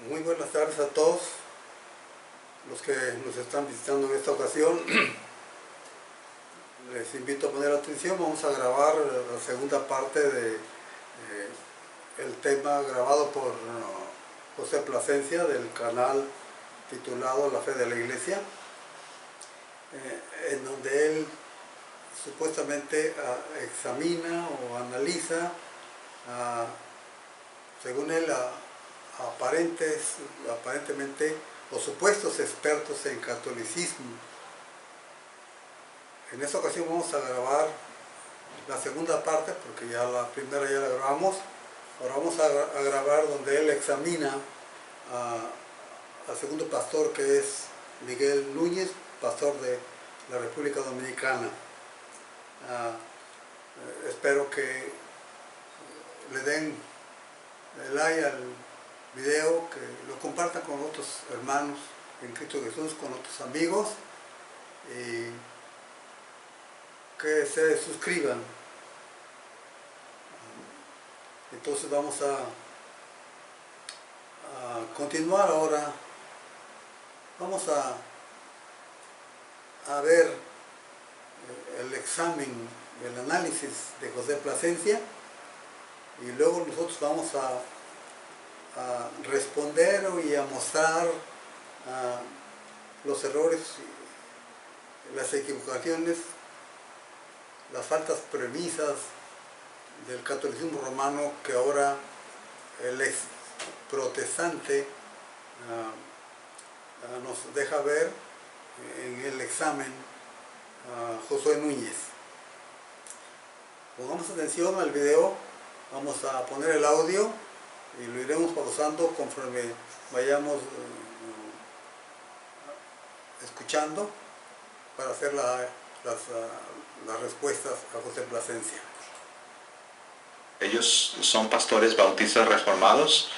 Muy buenas tardes a todos los que nos están visitando en esta ocasión. Les invito a poner atención. Vamos a grabar la segunda parte de el tema grabado por José Plasencia del canal titulado La Fe de la Iglesia, en donde él supuestamente examina o analiza, según él, aparentemente o supuestos expertos en catolicismo. En esta ocasión vamos a grabar la segunda parte, porque ya la primera ya la grabamos. Ahora vamos a grabar donde él examina al segundo pastor, que es Miguel Núñez, pastor de la República Dominicana. Espero que le den like al video, que lo compartan con otros hermanos en Cristo Jesús, con otros amigos, y que se suscriban. Entonces vamos a continuar ahora. Vamos a ver el examen, el análisis de José Plasencia, y luego nosotros vamos a responder y a mostrar los errores, las equivocaciones, las faltas premisas del catolicismo romano que ahora el ex protestante nos deja ver en el examen Josué Núñez. Pongamos atención al video. Vamos a poner el audio y lo iremos pausando conforme vayamos escuchando, para hacer las respuestas a José Plasencia. Ellos son pastores bautistas reformados.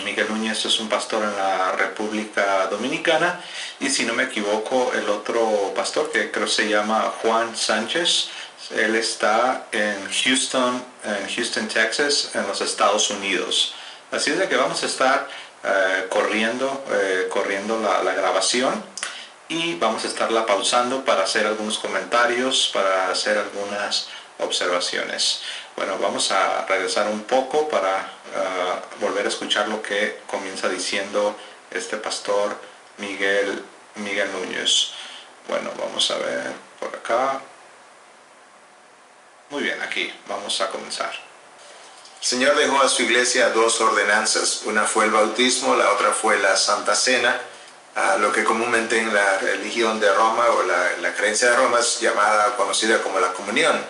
Miguel Núñez es un pastor en la República Dominicana, y si no me equivoco, el otro pastor, que creo se llama Juan Sánchez, él está en Houston, Texas, en los Estados Unidos. Así es de que vamos a estar corriendo la grabación, y vamos a estarla pausando para hacer algunos comentarios, para hacer algunas observaciones. Bueno, vamos a regresar un poco para volver a escuchar lo que comienza diciendo este pastor Miguel Núñez. Bueno, vamos a ver por acá. Muy bien, aquí vamos a comenzar. El Señor dejó a su iglesia dos ordenanzas. Una fue el bautismo, la otra fue la Santa Cena, lo que comúnmente en la religión de Roma o la creencia de Roma es conocida como la comunión.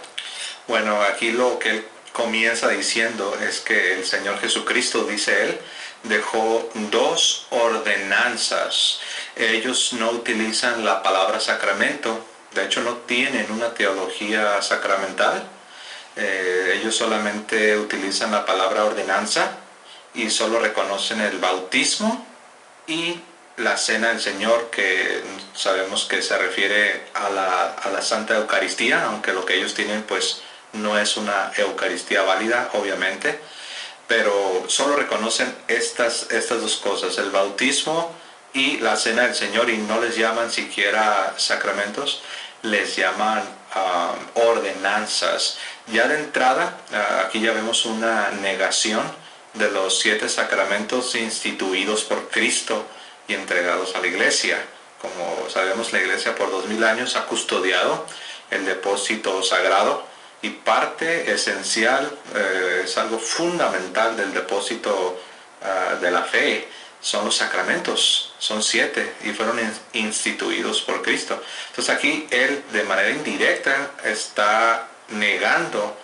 Bueno, aquí lo que él comienza diciendo es que el Señor Jesucristo, dice él, dejó dos ordenanzas. Ellos no utilizan la palabra sacramento, de hecho no tienen una teología sacramental. Ellos solamente utilizan la palabra ordenanza y solo reconocen el bautismo y la cena del Señor, que sabemos que se refiere a la Santa Eucaristía, aunque lo que ellos tienen pues no es una Eucaristía válida, obviamente, pero solo reconocen estas dos cosas, el bautismo y la cena del Señor, y no les llaman siquiera sacramentos, les llaman ordenanzas. Ya de entrada, aquí ya vemos una negación de los 7 sacramentos instituidos por Cristo y entregados a la Iglesia. Como sabemos, la Iglesia por 2000 años ha custodiado el depósito sagrado, y parte esencial, es algo fundamental del depósito de la fe, son los sacramentos. Son 7 y fueron instituidos por Cristo. Entonces aquí él de manera indirecta está negando,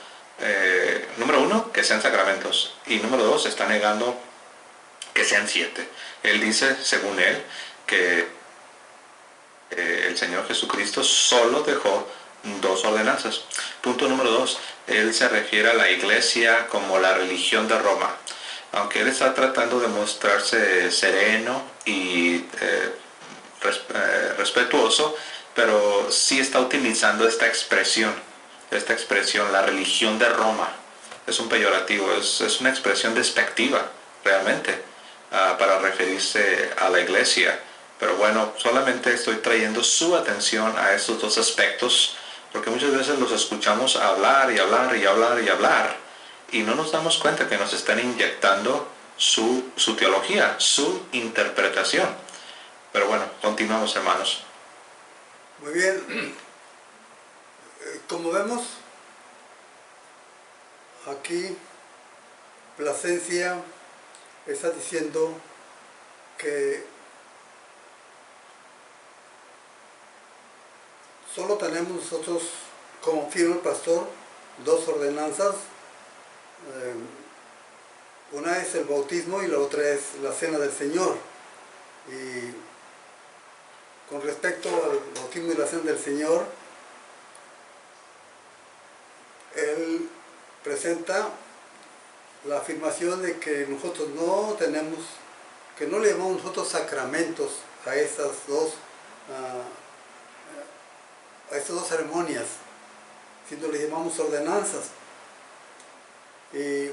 número 1, que sean sacramentos, y número 2, está negando que sean 7. Él dice, según él, que el Señor Jesucristo solo dejó 2 ordenanzas. Punto número 2, él se refiere a la iglesia como la religión de Roma. Aunque él está tratando de mostrarse sereno y respetuoso, pero sí está utilizando esta expresión, la religión de Roma. Es un peyorativo, es una expresión despectiva, realmente. para referirse a la iglesia. Pero bueno, solamente estoy trayendo su atención a estos dos aspectos, porque muchas veces los escuchamos hablar y hablar y hablar y hablar, y no nos damos cuenta que nos están inyectando su teología, su interpretación. Pero bueno, continuamos, hermanos. Muy bien. Como vemos, aquí Plasencia está diciendo que solo tenemos nosotros, como afirma el pastor, dos ordenanzas. Una es el bautismo y la otra es la cena del Señor. Y con respecto al bautismo y la cena del Señor, él presenta la afirmación de que nosotros no tenemos, que no le llamamos nosotros sacramentos a estas dos ceremonias, sino le llamamos ordenanzas. Y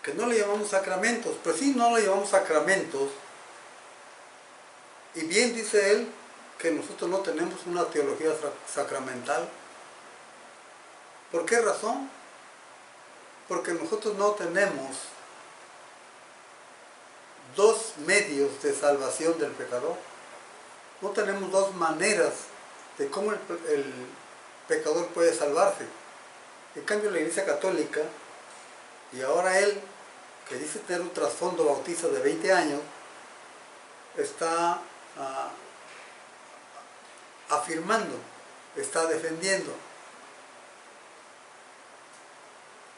que no le llamamos sacramentos, pero sí no le llamamos sacramentos. Y bien dice él que nosotros no tenemos una teología sacramental. ¿Por qué razón? Porque nosotros no tenemos dos medios de salvación del pecador. No tenemos dos maneras de cómo el pecador puede salvarse. En cambio, la Iglesia Católica, y ahora él, que dice tener un trasfondo bautista de 20 años, está afirmando, está defendiendo.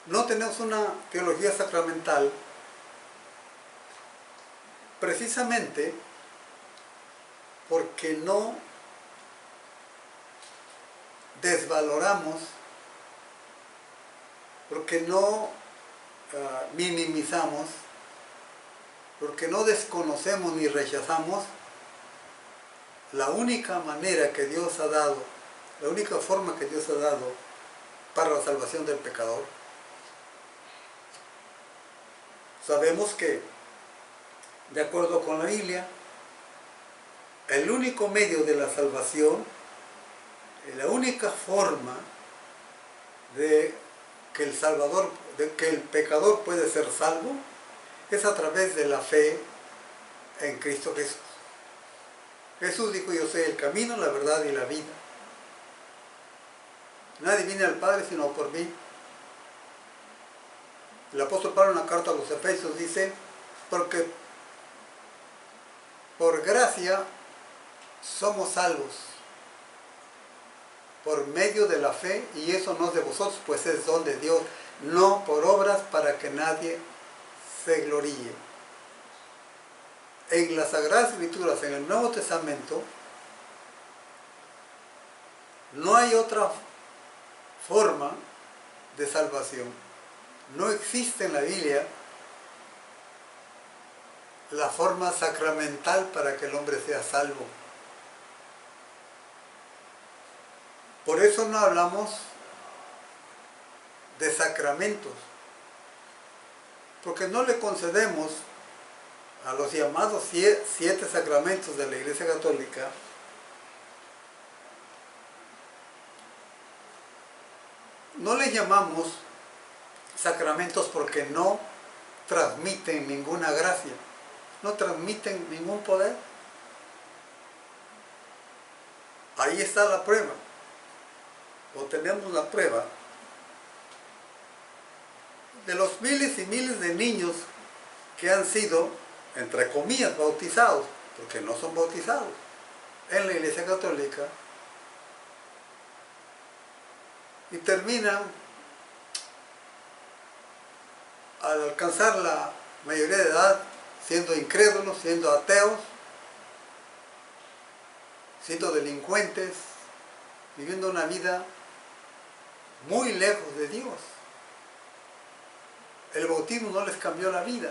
No tenemos una teología sacramental precisamente porque no desvaloramos, porque no minimizamos, porque no desconocemos ni rechazamos la única manera que Dios ha dado, la única forma que Dios ha dado para la salvación del pecador. Sabemos que, de acuerdo con la Biblia, el único medio de la salvación, la única forma de que el pecador puede ser salvo, es a través de la fe en Cristo Jesús. Jesús dijo: yo soy el camino, la verdad y la vida. Nadie viene al Padre sino por mí. El apóstol Pablo en la carta a los Efesios dice: porque por gracia somos salvos, por medio de la fe, y eso no es de vosotros, pues es don de Dios, no por obras para que nadie se gloríe. En las Sagradas Escrituras, en el Nuevo Testamento, no hay otra forma de salvación. No existe en la Biblia la forma sacramental para que el hombre sea salvo. Por eso no hablamos de sacramentos, porque no le concedemos a los llamados 7 sacramentos de la Iglesia Católica no le llamamos sacramentos porque no transmiten ninguna gracia, no transmiten ningún poder. Ahí está la prueba, o tenemos la prueba de los miles y miles de niños que han sido, entre comillas, bautizados, porque no son bautizados, en la Iglesia Católica, y terminan, al alcanzar la mayoría de edad, siendo incrédulos, siendo ateos, siendo delincuentes, viviendo una vida muy lejos de Dios. El bautismo no les cambió la vida.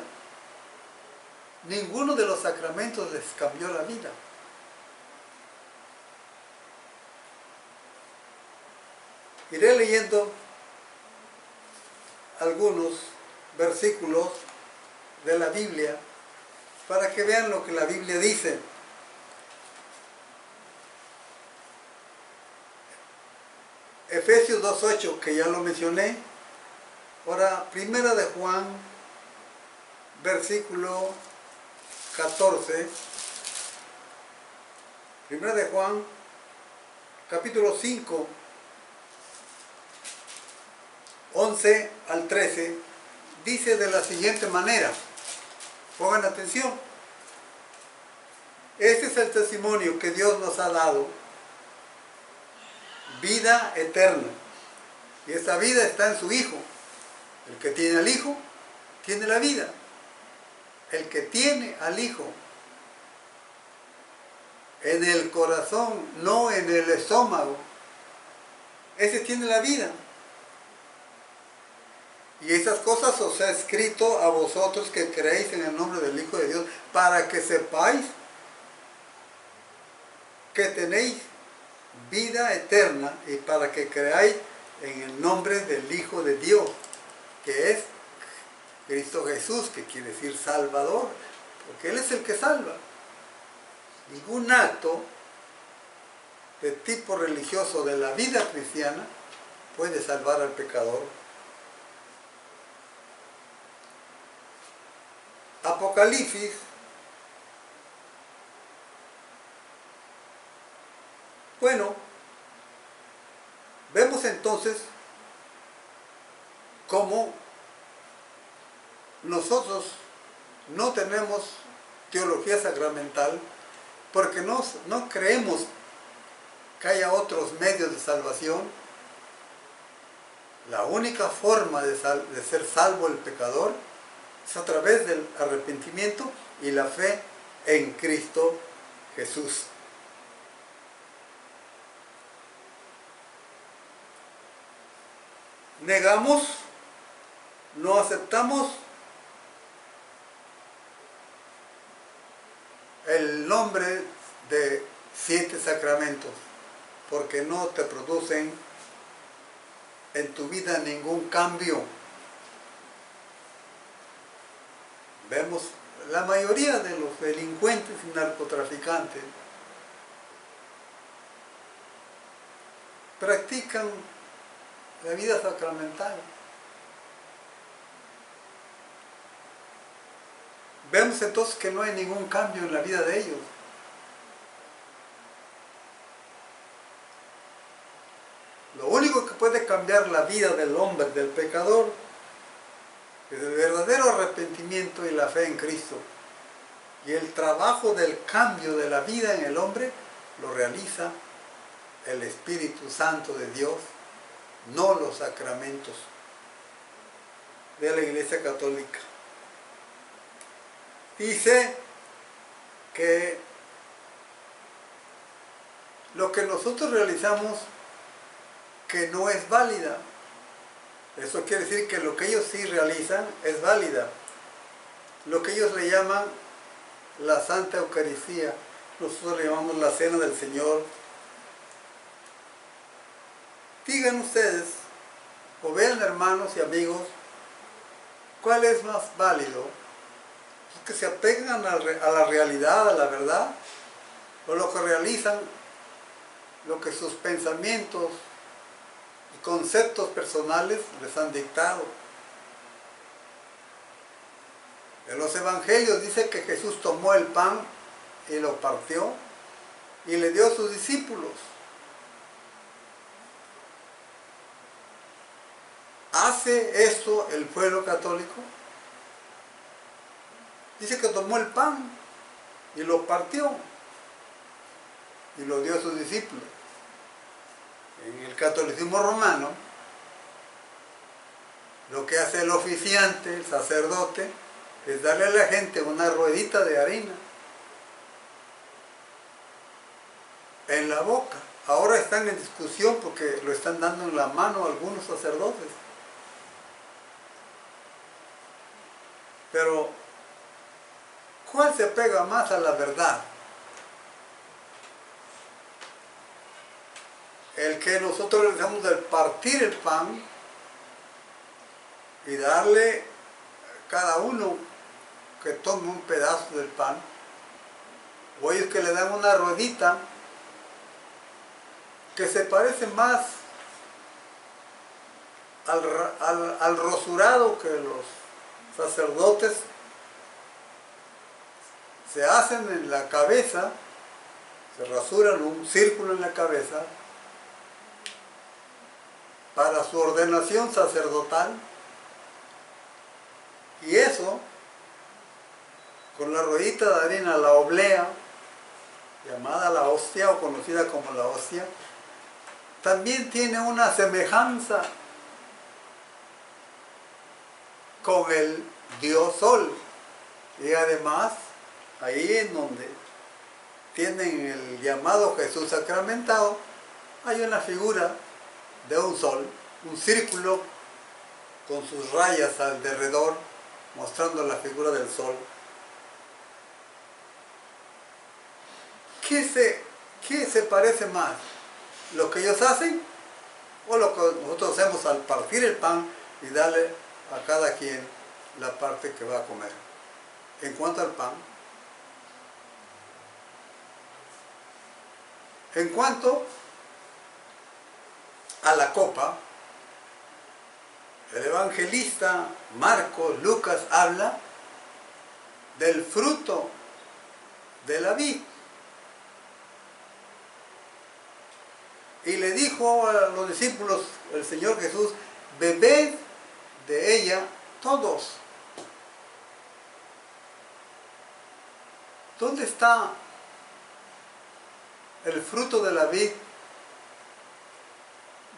Ninguno de los sacramentos les cambió la vida. Iré leyendo algunos versículos de la Biblia para que vean lo que la Biblia dice. Efesios 2:8, que ya lo mencioné. Ahora, Primera de Juan, versículo 14. Primera de Juan, capítulo 5, 11 al 13, dice de la siguiente manera. Pongan atención. Este es el testimonio que Dios nos ha dado. Vida eterna. Y esta vida está en su Hijo. El que tiene al Hijo, tiene la vida. El que tiene al Hijo en el corazón, no en el estómago, ese tiene la vida. Y esas cosas os he escrito a vosotros que creéis en el nombre del Hijo de Dios, para que sepáis que tenéis vida eterna y para que creáis en el nombre del Hijo de Dios, que es Cristo Jesús, que quiere decir Salvador, porque Él es el que salva. Ningún acto de tipo religioso de la vida cristiana puede salvar al pecador. Apocalipsis Bueno, vemos entonces cómo nosotros no tenemos teología sacramental porque no creemos que haya otros medios de salvación. La única forma de ser salvo el pecador es a través del arrepentimiento y la fe en Cristo Jesús. Negamos, no aceptamos el nombre de 7 sacramentos porque no te producen en tu vida ningún cambio. Vemos la mayoría de los delincuentes y narcotraficantes practican la vida sacramental. Vemos entonces que no hay ningún cambio en la vida de ellos. Lo único que puede cambiar la vida del hombre, del pecador, es el verdadero arrepentimiento y la fe en Cristo. Y el trabajo del cambio de la vida en el hombre lo realiza el Espíritu Santo de Dios, no los sacramentos de la Iglesia Católica. Dice que lo que nosotros realizamos que no es válida. Eso quiere decir que lo que ellos sí realizan es válida. Lo que ellos le llaman la Santa Eucaristía, nosotros le llamamos la Cena del Señor. Digan ustedes, o vean hermanos y amigos, ¿cuál es más válido? ¿Los que se apegan a la realidad, a la verdad? ¿O los que realizan lo que sus pensamientos y conceptos personales les han dictado? En los evangelios dice que Jesús tomó el pan y lo partió y le dio a sus discípulos. ¿Hace esto el pueblo católico? Dice que tomó el pan y lo partió y lo dio a sus discípulos. En el catolicismo romano, lo que hace el oficiante, el sacerdote, es darle a la gente una ruedita de harina en la boca. Ahora están en discusión porque lo están dando en la mano a algunos sacerdotes. Pero, ¿cuál se pega más a la verdad? El que nosotros realizamos del partir el pan y darle a cada uno que tome un pedazo del pan, o ellos que le dan una ruedita que se parece más al rosurado que los sacerdotes se hacen en la cabeza, se rasuran un círculo en la cabeza para su ordenación sacerdotal, y eso, con la ruedita de harina, la oblea, llamada la hostia o conocida como la hostia, también tiene una semejanza con el Dios Sol. Y además, ahí en donde tienen el llamado Jesús sacramentado, hay una figura de un sol, un círculo con sus rayas alrededor, mostrando la figura del sol. ¿Qué se parece más? ¿Lo que ellos hacen o lo que nosotros hacemos al partir el pan y darle a cada quien la parte que va a comer? En cuanto al pan, en cuanto a la copa, el evangelista Marcos, Lucas habla del fruto de la vid. Y le dijo a los discípulos el Señor Jesús: bebed de ella todos. ¿Dónde está el fruto de la vid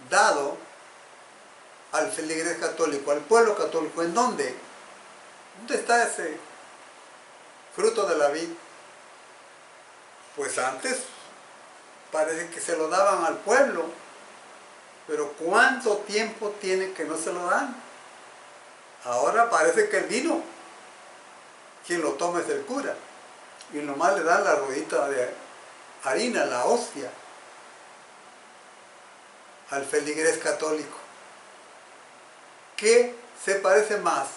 dado al feligrés católico, al pueblo católico? ¿En dónde? ¿Dónde está ese fruto de la vid? Pues antes parece que se lo daban al pueblo, pero ¿cuánto tiempo tiene que no se lo dan? Ahora parece que el vino, quien lo toma es el cura, y nomás le dan la ruedita de harina, la hostia, al feligrés católico. ¿Qué se parece más?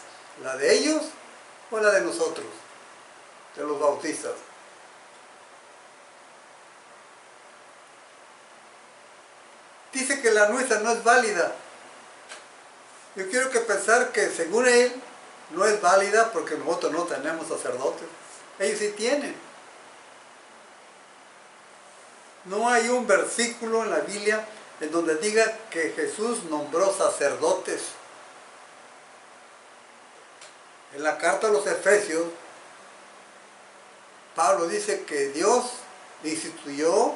¿La de ellos o la de nosotros, de los bautistas? Dice que la nuestra no es válida. Yo quiero que pensar que según él no es válida porque nosotros no tenemos sacerdotes. Ellos sí tienen. No hay un versículo en la Biblia en donde diga que Jesús nombró sacerdotes. En la carta a los Efesios, Pablo dice que Dios instituyó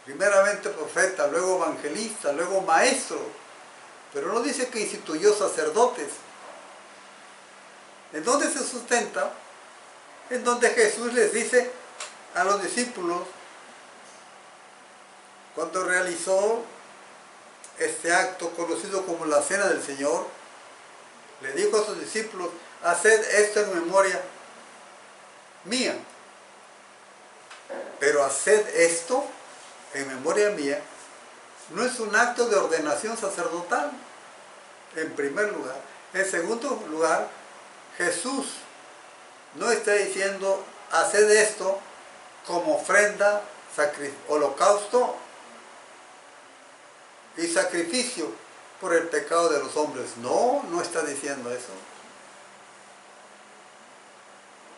primeramente profeta, luego evangelista, luego maestro, pero no dice que instituyó sacerdotes. ¿En dónde se sustenta? En donde Jesús les dice a los discípulos, cuando realizó este acto conocido como la Cena del Señor, le dijo a sus discípulos: haced esto en memoria mía. Pero haced esto en memoria mía no es un acto de ordenación sacerdotal, en primer lugar. En segundo lugar, Jesús no está diciendo haced esto como ofrenda, holocausto y sacrificio por el pecado de los hombres. No, no está diciendo eso.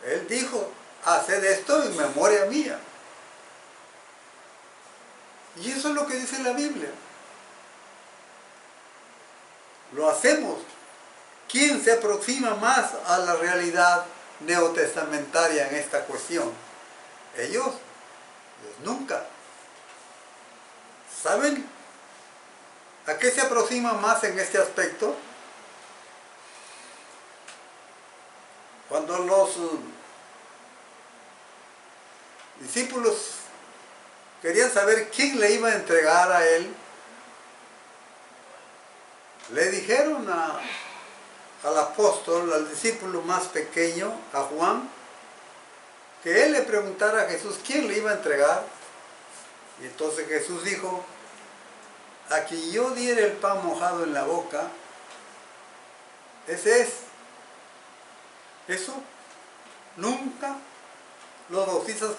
Él dijo: haced esto en memoria mía. Y eso es lo que dice la Biblia. Lo hacemos. ¿Quién se aproxima más a la realidad neotestamentaria en esta cuestión? Ellos nunca. ¿Saben a qué se aproxima más en este aspecto? Cuando los discípulos querían saber quién le iba a entregar a él, le dijeron al apóstol, al discípulo más pequeño, a Juan, que él le preguntara a Jesús quién le iba a entregar. Y entonces Jesús dijo: a quien yo diera el pan mojado en la boca, ese es. Eso nunca los bautistas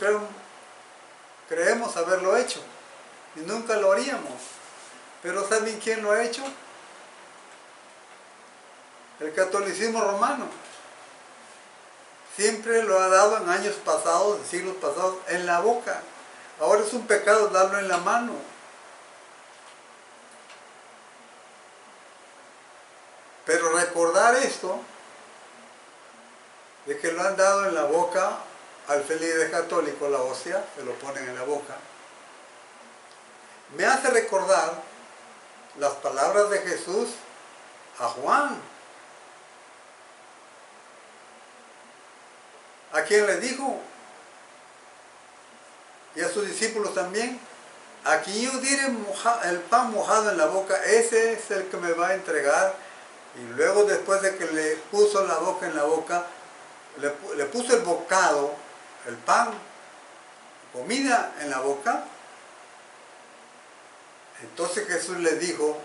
creemos haberlo hecho y nunca lo haríamos. Pero ¿saben quién lo ha hecho? El catolicismo romano. Siempre lo ha dado en años pasados, en siglos pasados, en la boca. Ahora es un pecado darlo en la mano. Pero recordar esto, de que lo han dado en la boca al feliz católico, la hostia, se lo ponen en la boca, me hace recordar las palabras de Jesús a Juan, a quien le dijo, y a sus discípulos también, a quien yo diere el pan mojado en la boca, ese es el que me va a entregar. Y luego, después de que le puso la boca en la boca, le puso el bocado, el pan, comida en la boca. Entonces Jesús le dijo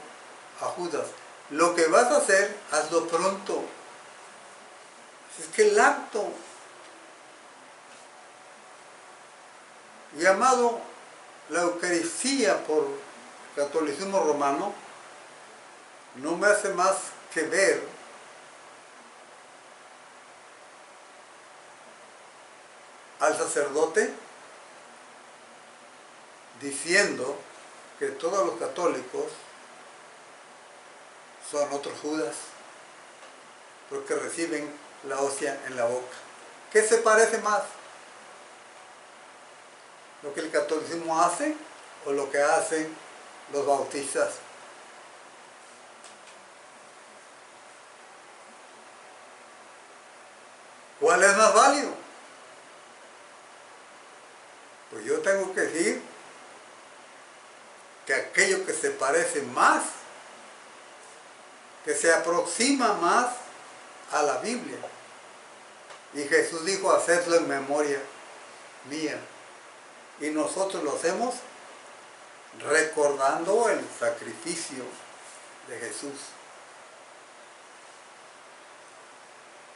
a Judas, lo que vas a hacer, hazlo pronto. Es que el acto llamado la Eucaristía por el catolicismo romano no me hace más que ver al sacerdote diciendo que todos los católicos son otros Judas porque reciben la hostia en la boca. ¿Qué se parece más? ¿Lo que el catolicismo hace o lo que hacen los bautistas? ¿Cuál es más válido? Pues yo tengo que decir que aquello que se parece más, que se aproxima más a la Biblia. Y Jesús dijo, hacedlo en memoria mía. Y nosotros lo hacemos recordando el sacrificio de Jesús.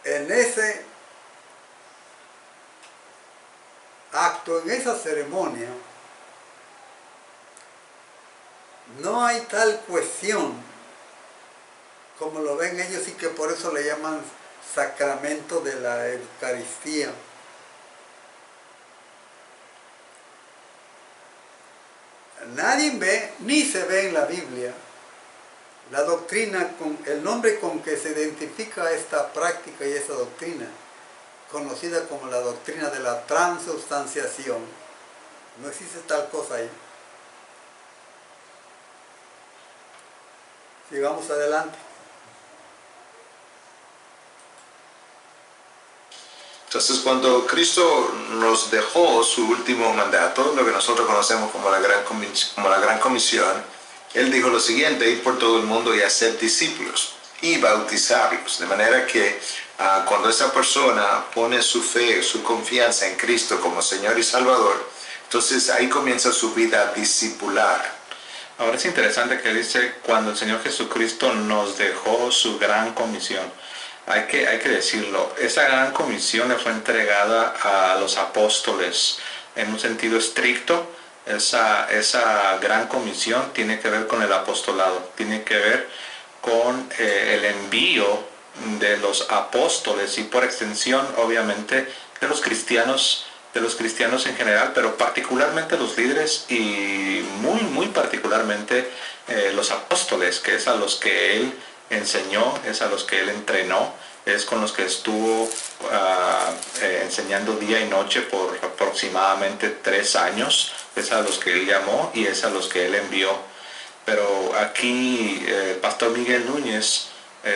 En ese acto, en esa ceremonia, no hay tal cuestión como lo ven ellos y que por eso le llaman sacramento de la Eucaristía. Nadie ve, ni se ve en la Biblia, la doctrina, el nombre con que se identifica esta práctica y esta doctrina, conocida como la doctrina de la transubstanciación. No existe tal cosa ahí. Sigamos adelante. Entonces, cuando Cristo nos dejó su último mandato, lo que nosotros conocemos como la Gran Comisión, Él dijo lo siguiente: ir por todo el mundo y hacer discípulos y bautizarlos. De manera que cuando esa persona pone su fe, su confianza en Cristo como Señor y Salvador, entonces ahí comienza su vida discipular. Ahora es interesante que dice, cuando el Señor Jesucristo nos dejó su gran comisión. Hay que decirlo, esa gran comisión le fue entregada a los apóstoles en un sentido estricto. Esa gran comisión tiene que ver con el apostolado, tiene que ver con el envío de los apóstoles y por extensión, obviamente, de los cristianos en general, pero particularmente los líderes y muy particularmente los apóstoles, que es a los que Él enseñó, es a los que Él entrenó, es con los que estuvo enseñando día y noche por aproximadamente 3 años, es a los que Él llamó y es a los que Él envió. Pero aquí el pastor Miguel Núñez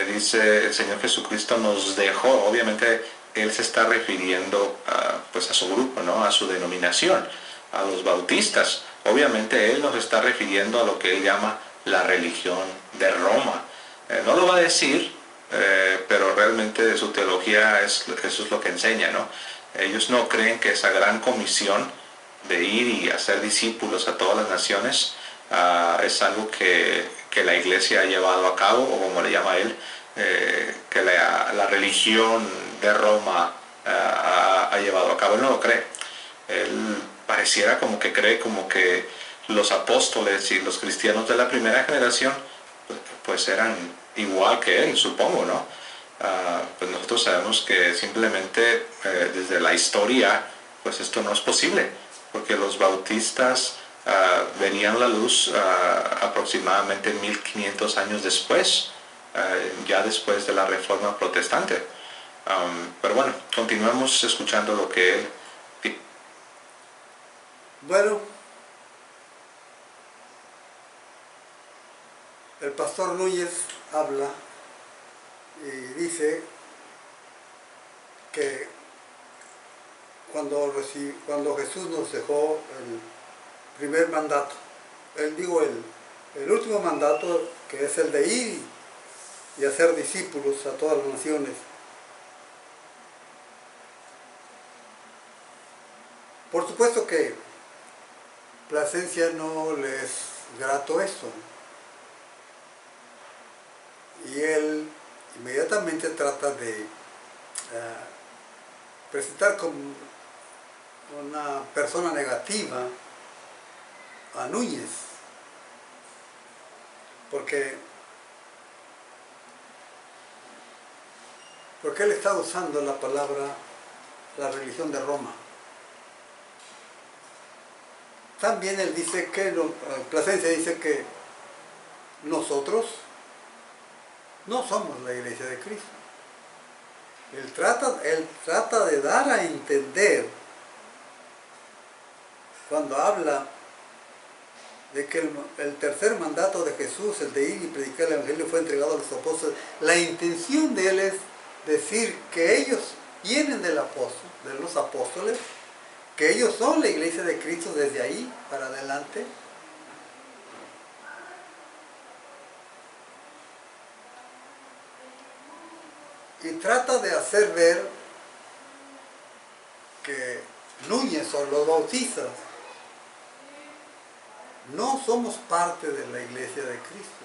dice, el Señor Jesucristo nos dejó. Obviamente Él se está refiriendo pues a su grupo, ¿no? A su denominación, a los bautistas. Obviamente Él nos está refiriendo a lo que Él llama la religión de Roma. No lo va a decir, pero realmente su teología eso es lo que enseña, ¿no? Ellos no creen que esa gran comisión de ir y hacer discípulos a todas las naciones es algo que la iglesia ha llevado a cabo, o como le llama él, que la religión de Roma ha llevado a cabo. Él no lo cree. Él pareciera como que cree como que los apóstoles y los cristianos de la primera generación pues eran igual que él, supongo, ¿no? Pues nosotros sabemos que simplemente desde la historia pues esto no es posible, porque los bautistas verían la luz aproximadamente 1500 años después, ya después de la Reforma Protestante. Pero bueno, continuamos escuchando lo que él... Bueno, el pastor Núñez habla y dice que cuando Jesús nos dejó el primer mandato, el último mandato, que es el de ir y hacer discípulos a todas las naciones. Por supuesto que Plasencia no le es grato esto. Y él inmediatamente trata de presentar como una persona negativa a Núñez. Porque él está usando la palabra la religión de Roma. También él dice que, Plasencia dice que nosotros no somos la iglesia de Cristo. Él trata de dar a entender, cuando habla de que el tercer mandato de Jesús, el de ir y predicar el evangelio, fue entregado a los apóstoles. La intención de él es decir que ellos vienen de los apóstoles, que ellos son la iglesia de Cristo desde ahí para adelante. Y trata de hacer ver que Núñez o los bautistas no somos parte de la iglesia de Cristo.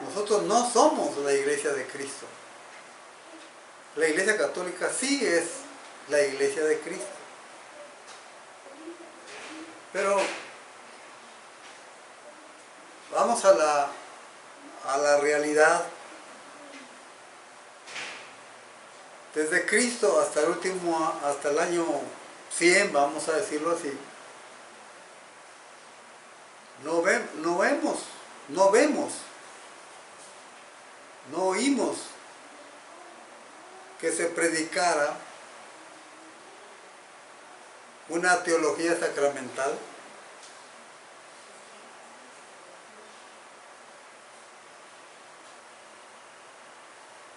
Nosotros no somos la iglesia de Cristo. La iglesia católica sí es la iglesia de Cristo. Pero vamos a la realidad. Desde Cristo hasta el año 100, vamos a decirlo así, no oímos que se predicara una teología sacramental,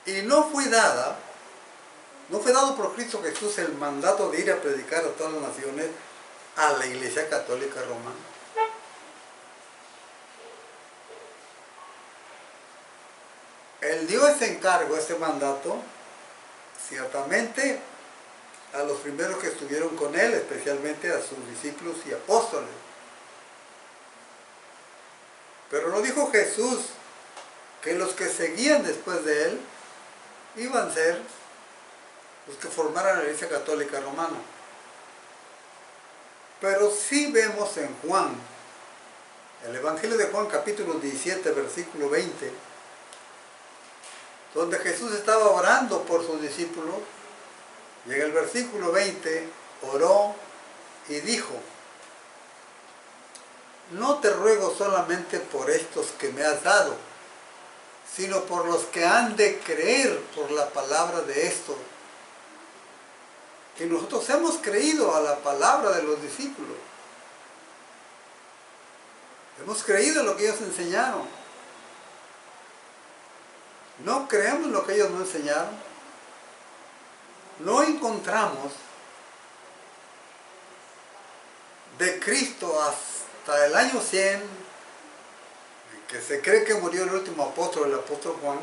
y no fue dado por Cristo Jesús el mandato de ir a predicar a todas las naciones a la Iglesia Católica Romana. Él dio ese encargo, ese mandato, ciertamente a los primeros que estuvieron con él, especialmente a sus discípulos y apóstoles. Pero no dijo Jesús que los que seguían después de él iban a ser los que formaran la Iglesia Católica Romana. Pero sí vemos en Juan, el Evangelio de Juan, capítulo 17, versículo 20, donde Jesús estaba orando por sus discípulos, y en el versículo 20 oró y dijo: no te ruego solamente por estos que me has dado, sino por los que han de creer por la palabra de esto. Que nosotros hemos creído a la palabra de los discípulos. Hemos creído en lo que ellos enseñaron. No creemos en lo que ellos no enseñaron. No encontramos de Cristo hasta el año 100, que se cree que murió el último apóstol, el apóstol Juan.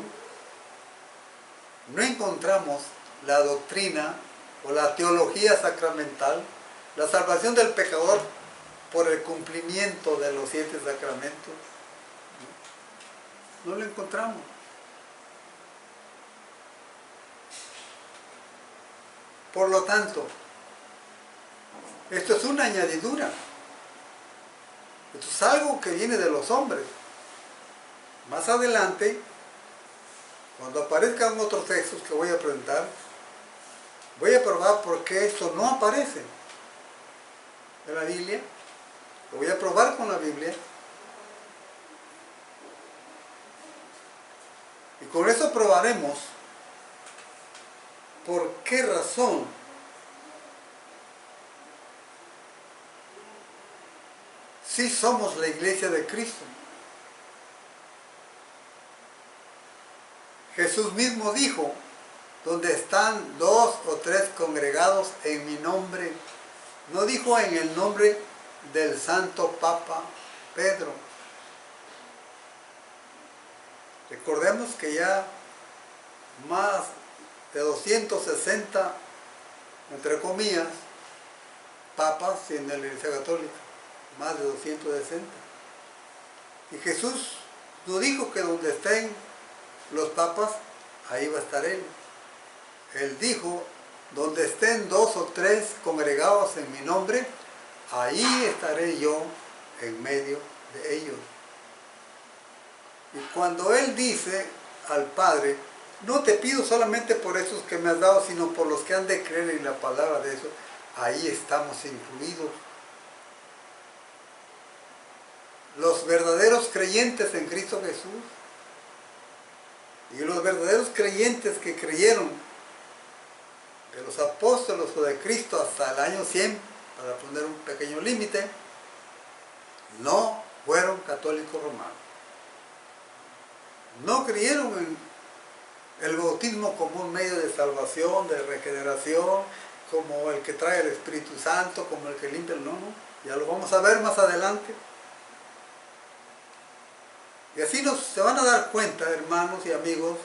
No encontramos la doctrina o la teología sacramental, la salvación del pecador por el cumplimiento de los 7 sacramentos. No lo encontramos. Por lo tanto, esto es una añadidura. Esto es algo que viene de los hombres. Más adelante, cuando aparezcan otros textos que voy a presentar, voy a probar por qué esto no aparece en la Biblia. Lo voy a probar con la Biblia. Y con eso probaremos por qué razón sí somos la iglesia de Cristo. Jesús mismo dijo, donde están 2 o 3 congregados en mi nombre, no dijo en el nombre del Santo Papa Pedro. Recordemos que ya más de 260, entre comillas, papas en la Iglesia Católica, más de 260. Y Jesús no dijo que donde estén los papas, ahí va a estar Él. Él dijo, donde estén 2 o 3 congregados en mi nombre, ahí estaré yo en medio de ellos. Y cuando Él dice al Padre, no te pido solamente por esos que me has dado, sino por los que han de creer en la palabra de eso, ahí estamos incluidos. Los verdaderos creyentes en Cristo Jesús y los verdaderos creyentes que creyeron de los apóstoles o de Cristo hasta el año 100, para poner un pequeño límite, no fueron católicos romanos. No creyeron en el bautismo como un medio de salvación, de regeneración, como el que trae el Espíritu Santo, como el que limpia el nono. Ya lo vamos a ver más adelante. Y así se van a dar cuenta, hermanos y amigos,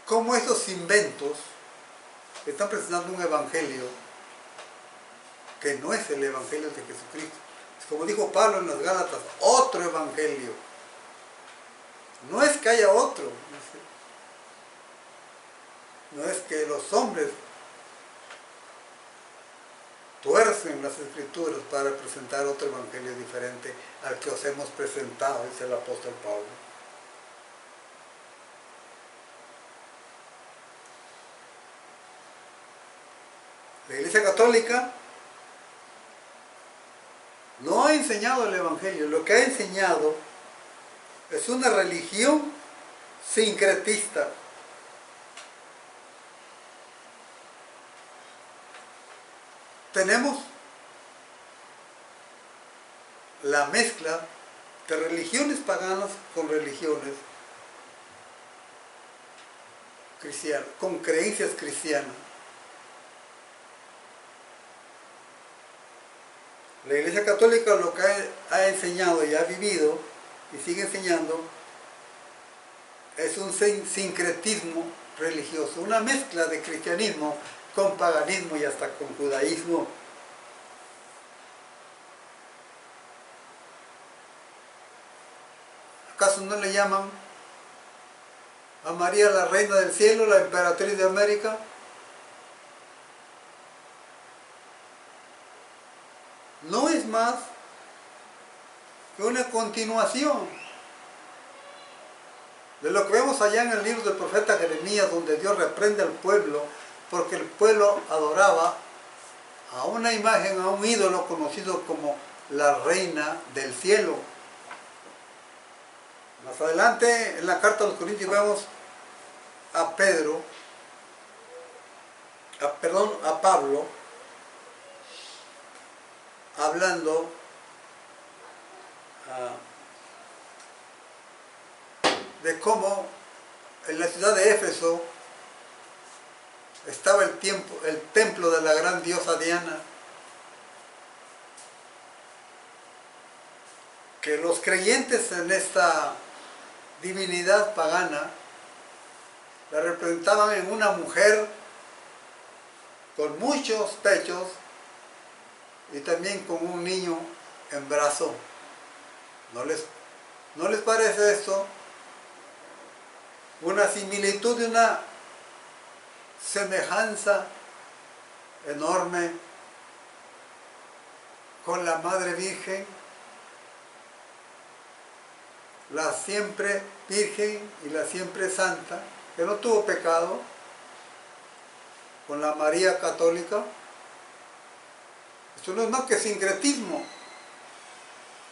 cómo estos inventos están presentando un evangelio que no es el evangelio de Jesucristo. Es como dijo Pablo en las Gálatas, otro evangelio. No es que haya otro, no es que los hombres tuercen las escrituras para presentar otro evangelio diferente al que os hemos presentado, dice el apóstol Pablo. La Iglesia Católica no ha enseñado el evangelio, lo que ha enseñado es una religión sincretista. Tenemos la mezcla de religiones paganas con religiones cristianas, con creencias cristianas. La Iglesia Católica lo que ha enseñado y ha vivido y sigue enseñando es un sincretismo religioso, una mezcla de cristianismo con paganismo y hasta con judaísmo. ¿Acaso no le llaman a María la Reina del Cielo, la emperatriz de América? No es más que una continuación de lo que vemos allá en el libro del profeta Jeremías, donde Dios reprende al pueblo porque el pueblo adoraba a una imagen, a un ídolo conocido como la Reina del Cielo. Más adelante en la carta a los Corintios vemos a Pablo hablando de cómo en la ciudad de Éfeso estaba el templo de la gran diosa Diana, que los creyentes en esta divinidad pagana la representaban en una mujer con muchos pechos y también con un niño en brazo. ¿No les parece esto una similitud de una semejanza enorme con la Madre Virgen, la siempre Virgen y la siempre Santa, que no tuvo pecado, con la María Católica. Esto no es más que sincretismo.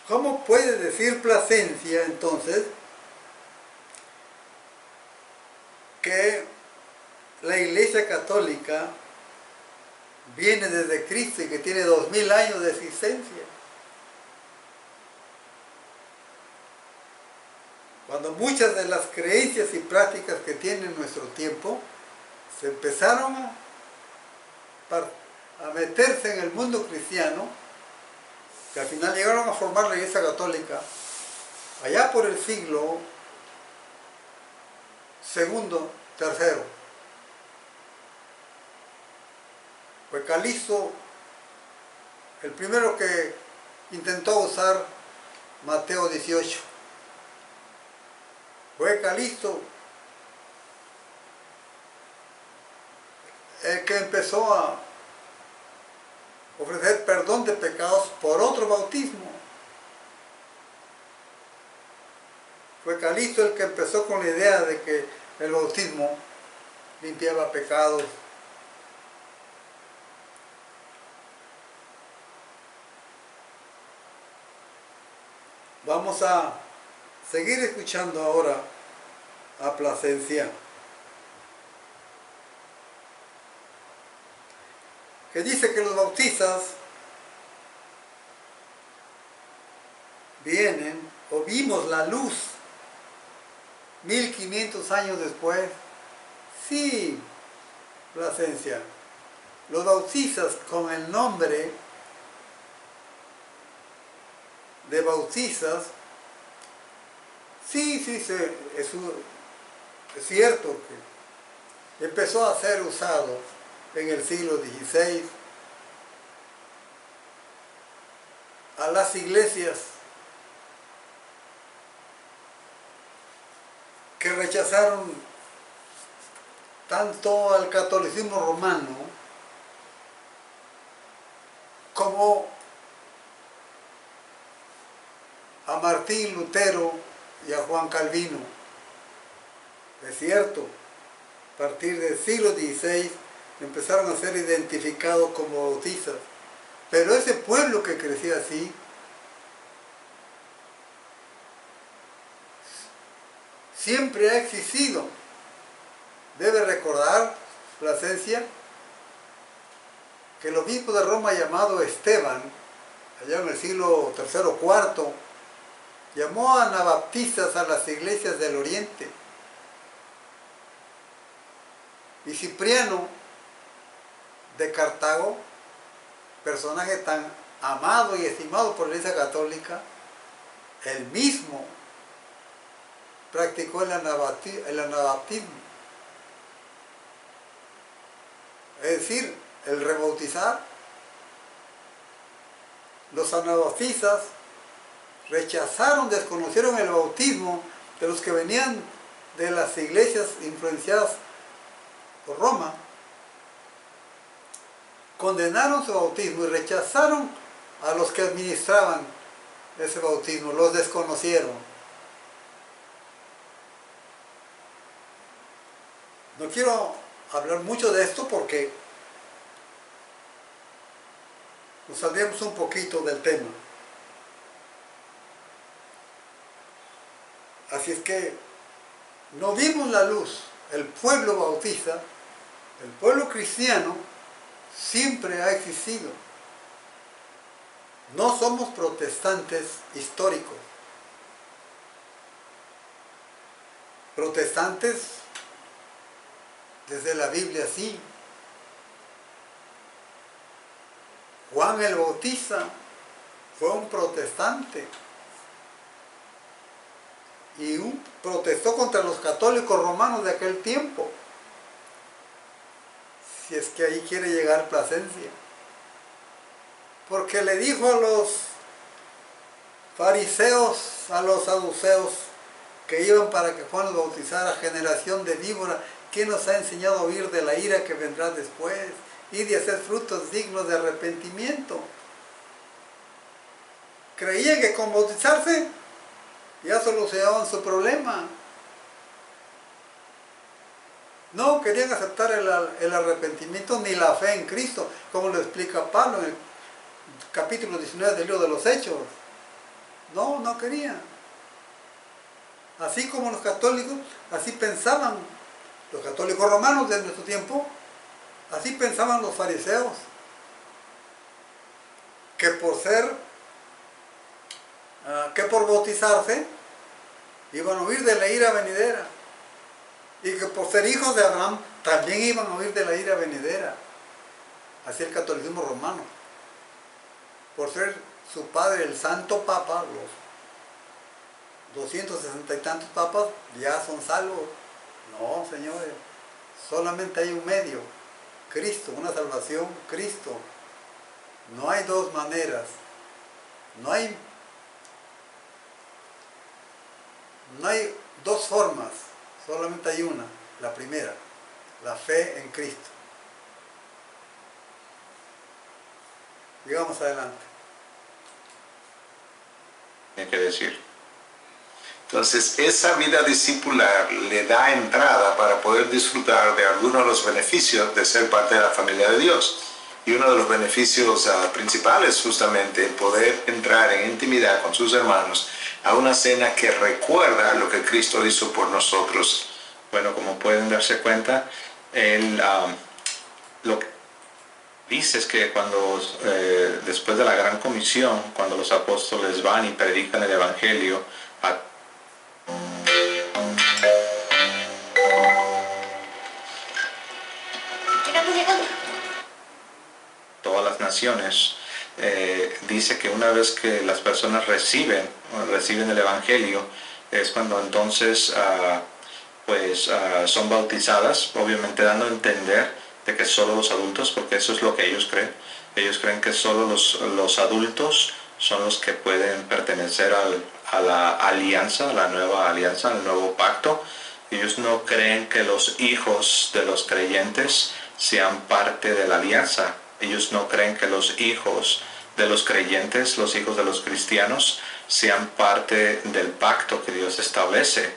¿Cómo puede decir Plasencia entonces que la Iglesia Católica viene desde Cristo y que tiene 2000 años de existencia? Cuando muchas de las creencias y prácticas que tiene nuestro tiempo se empezaron a meterse en el mundo cristiano, que al final llegaron a formar la Iglesia Católica, allá por el siglo segundo, tercero. Fue Calixto el primero que intentó usar Mateo 18. Fue Calixto el que empezó a ofrecer perdón de pecados por otro bautismo. Fue Calixto el que empezó con la idea de que el bautismo limpiaba pecados. Vamos a seguir escuchando ahora a Plasencia, que dice que los bautistas vienen o vimos la luz 1500 años después. Sí, Plasencia, los bautistas con el nombre de bautistas, sí, es cierto que empezó a ser usado en el siglo XVI. A las iglesias que rechazaron tanto al catolicismo romano como a Martín Lutero y a Juan Calvino. Es cierto, a partir del siglo XVI empezaron a ser identificados como bautistas, pero ese pueblo que crecía así siempre ha existido. Debe recordar, Plasencia, que el obispo de Roma llamado Esteban, allá en el siglo III o IV, llamó a anabaptistas a las iglesias del Oriente. Y Cipriano de Cartago, personaje tan amado y estimado por la Iglesia Católica, él mismo practicó el anabaptismo. Es decir, el rebautizar. Los anabaptistas rechazaron, desconocieron el bautismo de los que venían de las iglesias influenciadas por Roma. Condenaron su bautismo y rechazaron a los que administraban ese bautismo, los desconocieron. No quiero hablar mucho de esto porque nos saldríamos un poquito del tema. Así es que no vimos la luz. El pueblo bautista, el pueblo cristiano, siempre ha existido. No somos protestantes históricos. Protestantes desde la Biblia, sí. Juan el Bautista fue un protestante y protestó contra los católicos romanos de aquel tiempo. Si es que ahí quiere llegar Plasencia. Porque le dijo a los fariseos, a los saduceos, que iban para que Juan los bautizara, generación de víbora, ¿quién nos ha enseñado a huir de la ira que vendrá después y de hacer frutos dignos de arrepentimiento? Creían que con bautizarse ya solucionaban su problema. No querían aceptar el arrepentimiento ni la fe en Cristo, como lo explica Pablo en el capítulo 19 del libro de los Hechos. No, no querían. Así como los católicos, así pensaban los católicos romanos de nuestro tiempo, así pensaban los fariseos, que por bautizarse iban a huir de la ira venidera, y que por ser hijos de Abraham también iban a huir de la ira venidera. Así el catolicismo romano. Por ser su padre el Santo Papa, los 260 y tantos papas ya son salvos. No, señores, solamente hay un medio, Cristo, una salvación, Cristo. No hay dos maneras, no hay dos formas, solamente hay una, la primera, la fe en Cristo. Sigamos adelante. Tiene que decir. Entonces, esa vida discipular le da entrada para poder disfrutar de algunos de los beneficios de ser parte de la familia de Dios. Y uno de los beneficios principales justamente el poder entrar en intimidad con sus hermanos a una cena que recuerda lo que Cristo hizo por nosotros. Bueno, como pueden darse cuenta, lo que dice es que cuando después de la Gran Comisión, cuando los apóstoles van y predican el Evangelio a todas las naciones, dice que una vez que las personas reciben el Evangelio, es cuando entonces son bautizadas, obviamente dando a entender de que solo los adultos, porque eso es lo que ellos creen. Ellos creen que solo los adultos son los que pueden pertenecer a la alianza, a la nueva alianza, al nuevo pacto. Ellos no creen que los hijos de los creyentes sean parte de la alianza. Ellos no creen que los hijos de los creyentes, los hijos de los cristianos, sean parte del pacto que Dios establece.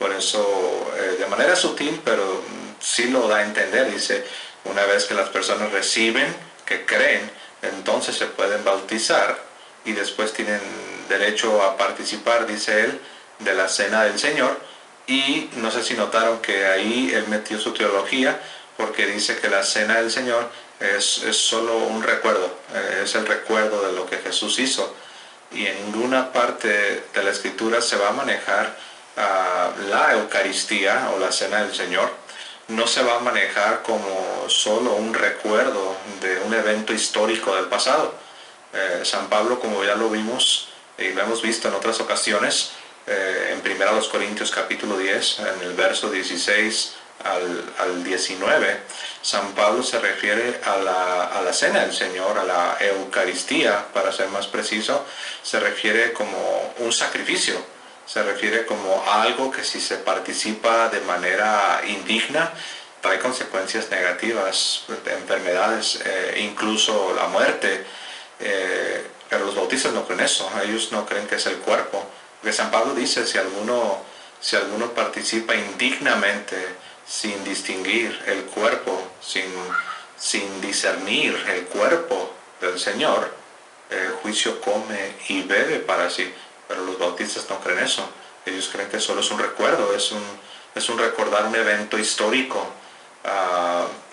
Por eso, de manera sutil, pero sí lo da a entender, dice, una vez que las personas reciben, que creen, entonces se pueden bautizar y después tienen derecho a participar, dice él, de la cena del Señor. Y no sé si notaron que ahí él metió su teología, porque dice que la cena del Señor es solo un recuerdo, es el recuerdo de lo que Jesús hizo. Y en ninguna parte de la Escritura se va a manejar la Eucaristía o la cena del Señor. No se va a manejar como solo un recuerdo de un evento histórico del pasado. San Pablo, como ya lo vimos y lo hemos visto en otras ocasiones, en 1 Corintios capítulo 10, en el verso 16 al 19, San Pablo se refiere a la cena del Señor, a la Eucaristía, para ser más preciso, se refiere como un sacrificio, se refiere como algo que si se participa de manera indigna, trae consecuencias negativas, enfermedades, incluso la muerte. Pero los bautistas no creen eso, ellos no creen que es el cuerpo. Porque San Pablo dice, si alguno participa indignamente, sin distinguir el cuerpo, sin discernir el cuerpo del Señor, juicio come y bebe para sí. Pero los bautistas no creen eso. Ellos creen que solo es un recuerdo, es un recordar un evento histórico,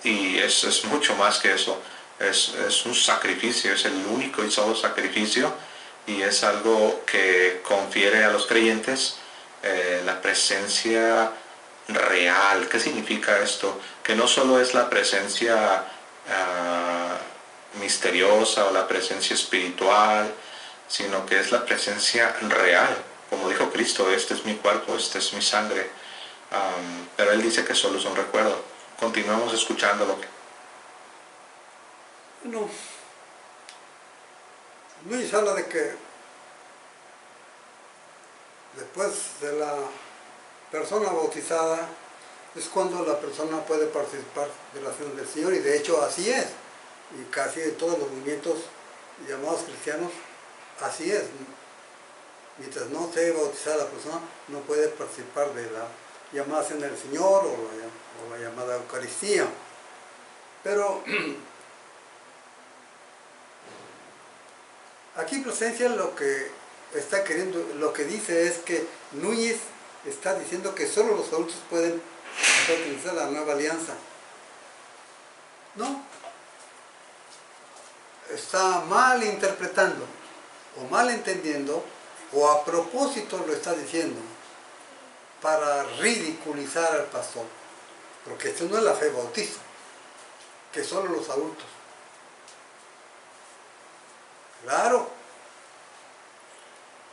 y es mucho más que eso. Es un sacrificio, es el único y solo sacrificio, y es algo que confiere a los creyentes la presencia real. ¿Qué significa esto? Que no solo es la presencia misteriosa o la presencia espiritual, sino que es la presencia real. Como dijo Cristo, este es mi cuerpo, este es mi sangre. Pero Él dice que solo es un recuerdo. Continuamos escuchándolo. No. Luis habla de que después de la persona bautizada es cuando la persona puede participar de la cena del Señor, y de hecho así es. Y casi en todos los movimientos llamados cristianos, así es. Mientras no esté bautizada la persona, no puede participar de la llamada cena del Señor o la llamada Eucaristía. Pero aquí Plasencia lo que está queriendo, lo que dice es que Núñez está diciendo que solo los adultos pueden pertenecer a la nueva alianza. No. Está mal interpretando o mal entendiendo, o a propósito lo está diciendo para ridiculizar al pastor, porque esto no es la fe bautista, que solo los adultos. Claro,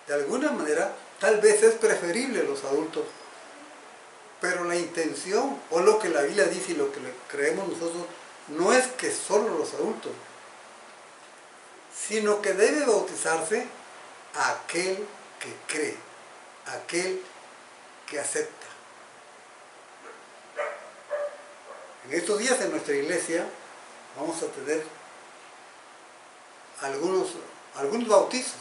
de alguna manera tal vez es preferible los adultos, pero la intención o lo que la Biblia dice y lo que creemos nosotros no es que solo los adultos, sino que debe bautizarse aquel que cree, aquel que acepta. En estos días en nuestra iglesia vamos a tener algunos bautizos,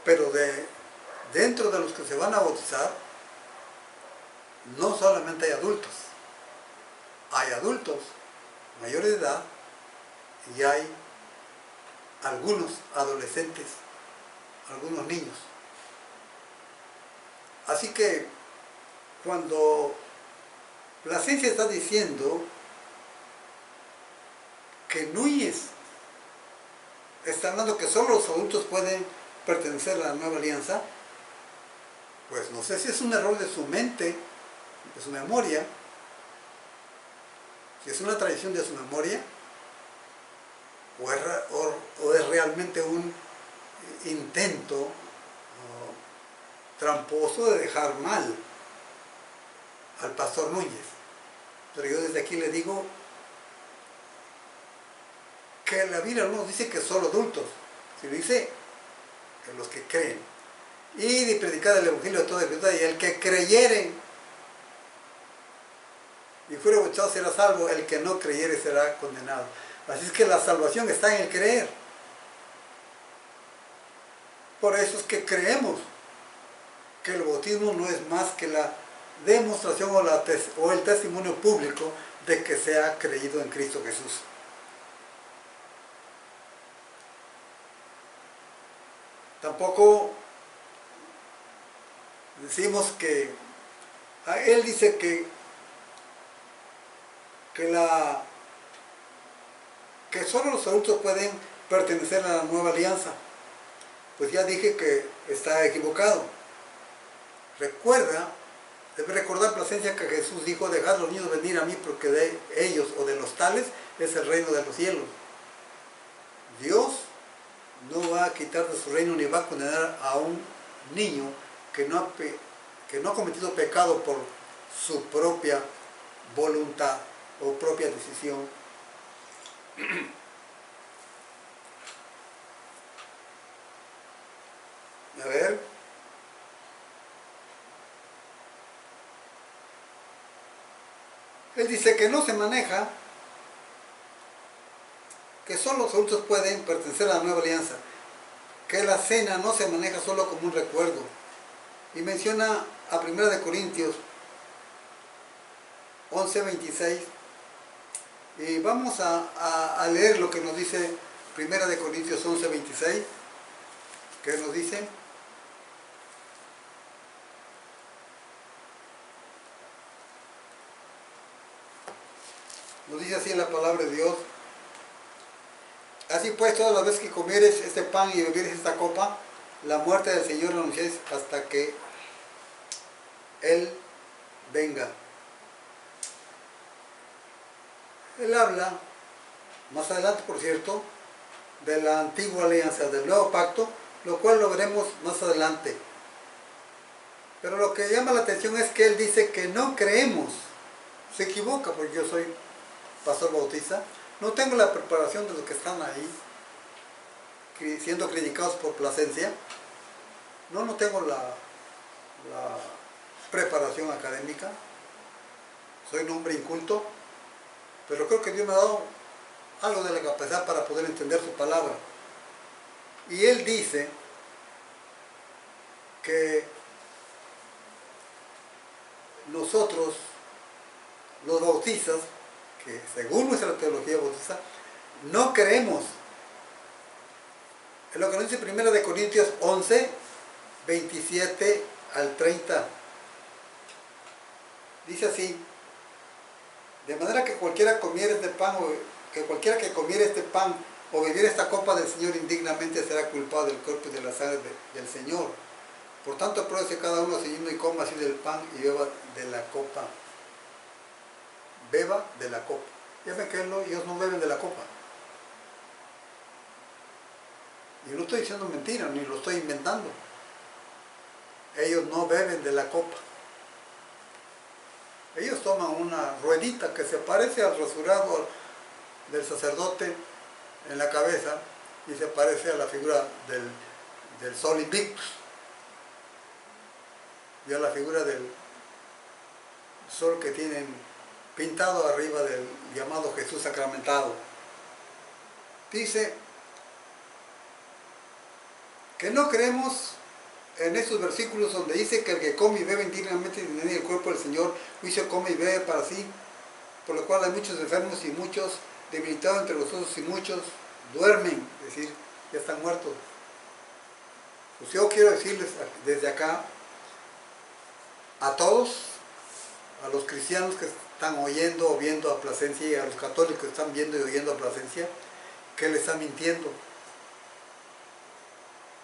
pero dentro de los que se van a bautizar no solamente hay adultos mayores de edad, y hay algunos adolescentes, algunos niños. Así que cuando Plasencia está diciendo que Núñez está hablando que solo los adultos pueden pertenecer a la nueva alianza, pues no sé si es un error de su mente, de su memoria, si es una tradición de su memoria, o es realmente un intento tramposo de dejar mal al pastor Núñez. Pero yo desde aquí le digo que la Biblia no nos dice que solo adultos, sino dice que los que creen. Y de predicar el evangelio de toda criatura, y el que creyere y fuere bautizado será salvo, el que no creyere será condenado. Así es que la salvación está en el creer. Por eso es que creemos que el bautismo no es más que la demostración o el testimonio público de que se ha creído en Cristo Jesús. Tampoco decimos que él dice que solo los adultos pueden pertenecer a la nueva alianza. Pues ya dije que está equivocado. Debe recordar Plasencia que Jesús dijo: dejad a los niños venir a mí, porque de ellos o de los tales es el reino de los cielos. Dios no va a quitar de su reino ni va a condenar a un niño que no ha cometido pecado por su propia voluntad o propia decisión. A ver. Él dice que no se maneja, que solo los adultos pueden pertenecer a la nueva alianza, que la cena no se maneja solo como un recuerdo. Y menciona a 1 Corintios 11:26. Y vamos a leer lo que nos dice 1 Corintios 11:26, que nos dice: nos dice así en la palabra de Dios: así pues, todas las veces que comieres este pan y bebieres esta copa, la muerte del Señor la anunciáis hasta que Él venga. Él habla, más adelante por cierto, de la antigua alianza, del nuevo pacto, lo cual lo veremos más adelante. Pero lo que llama la atención es que él dice que no creemos. Se equivoca, porque yo soy pastor bautista, no tengo la preparación de los que están ahí siendo criticados por Plasencia. No tengo la preparación académica, soy un hombre inculto, pero creo que Dios me ha dado algo de la capacidad para poder entender su palabra. Y Él dice que nosotros, los bautistas, que según nuestra teología bautista, no creemos. Es lo que nos dice 1 Corintios 11, 27 al 30. Dice así: de manera que cualquiera comiera este pan, o bebiera esta copa del Señor indignamente, será culpado del cuerpo y de la sangre del Señor. Por tanto, pruébese cada uno a sí mismo y coma así del pan y beba de la copa. Beba de la copa. Ya ven que ellos no beben de la copa. Y no estoy diciendo mentira, ni lo estoy inventando. Ellos no beben de la copa. Ellos toman una ruedita que se parece al rasurado del sacerdote en la cabeza y se parece a la figura del sol invictus y a la figura del sol que tienen pintado arriba del llamado Jesús sacramentado. Dice que no creemos en esos versículos donde dice que el que come y bebe indignamente en el cuerpo del Señor, juicio come y bebe para sí, por lo cual hay muchos enfermos y muchos debilitados entre los otros y muchos duermen, es decir, ya están muertos. Pues yo quiero decirles desde acá a todos, a los cristianos que están oyendo o viendo a Plasencia y a los católicos que están viendo y oyendo a Plasencia, que les está mintiendo.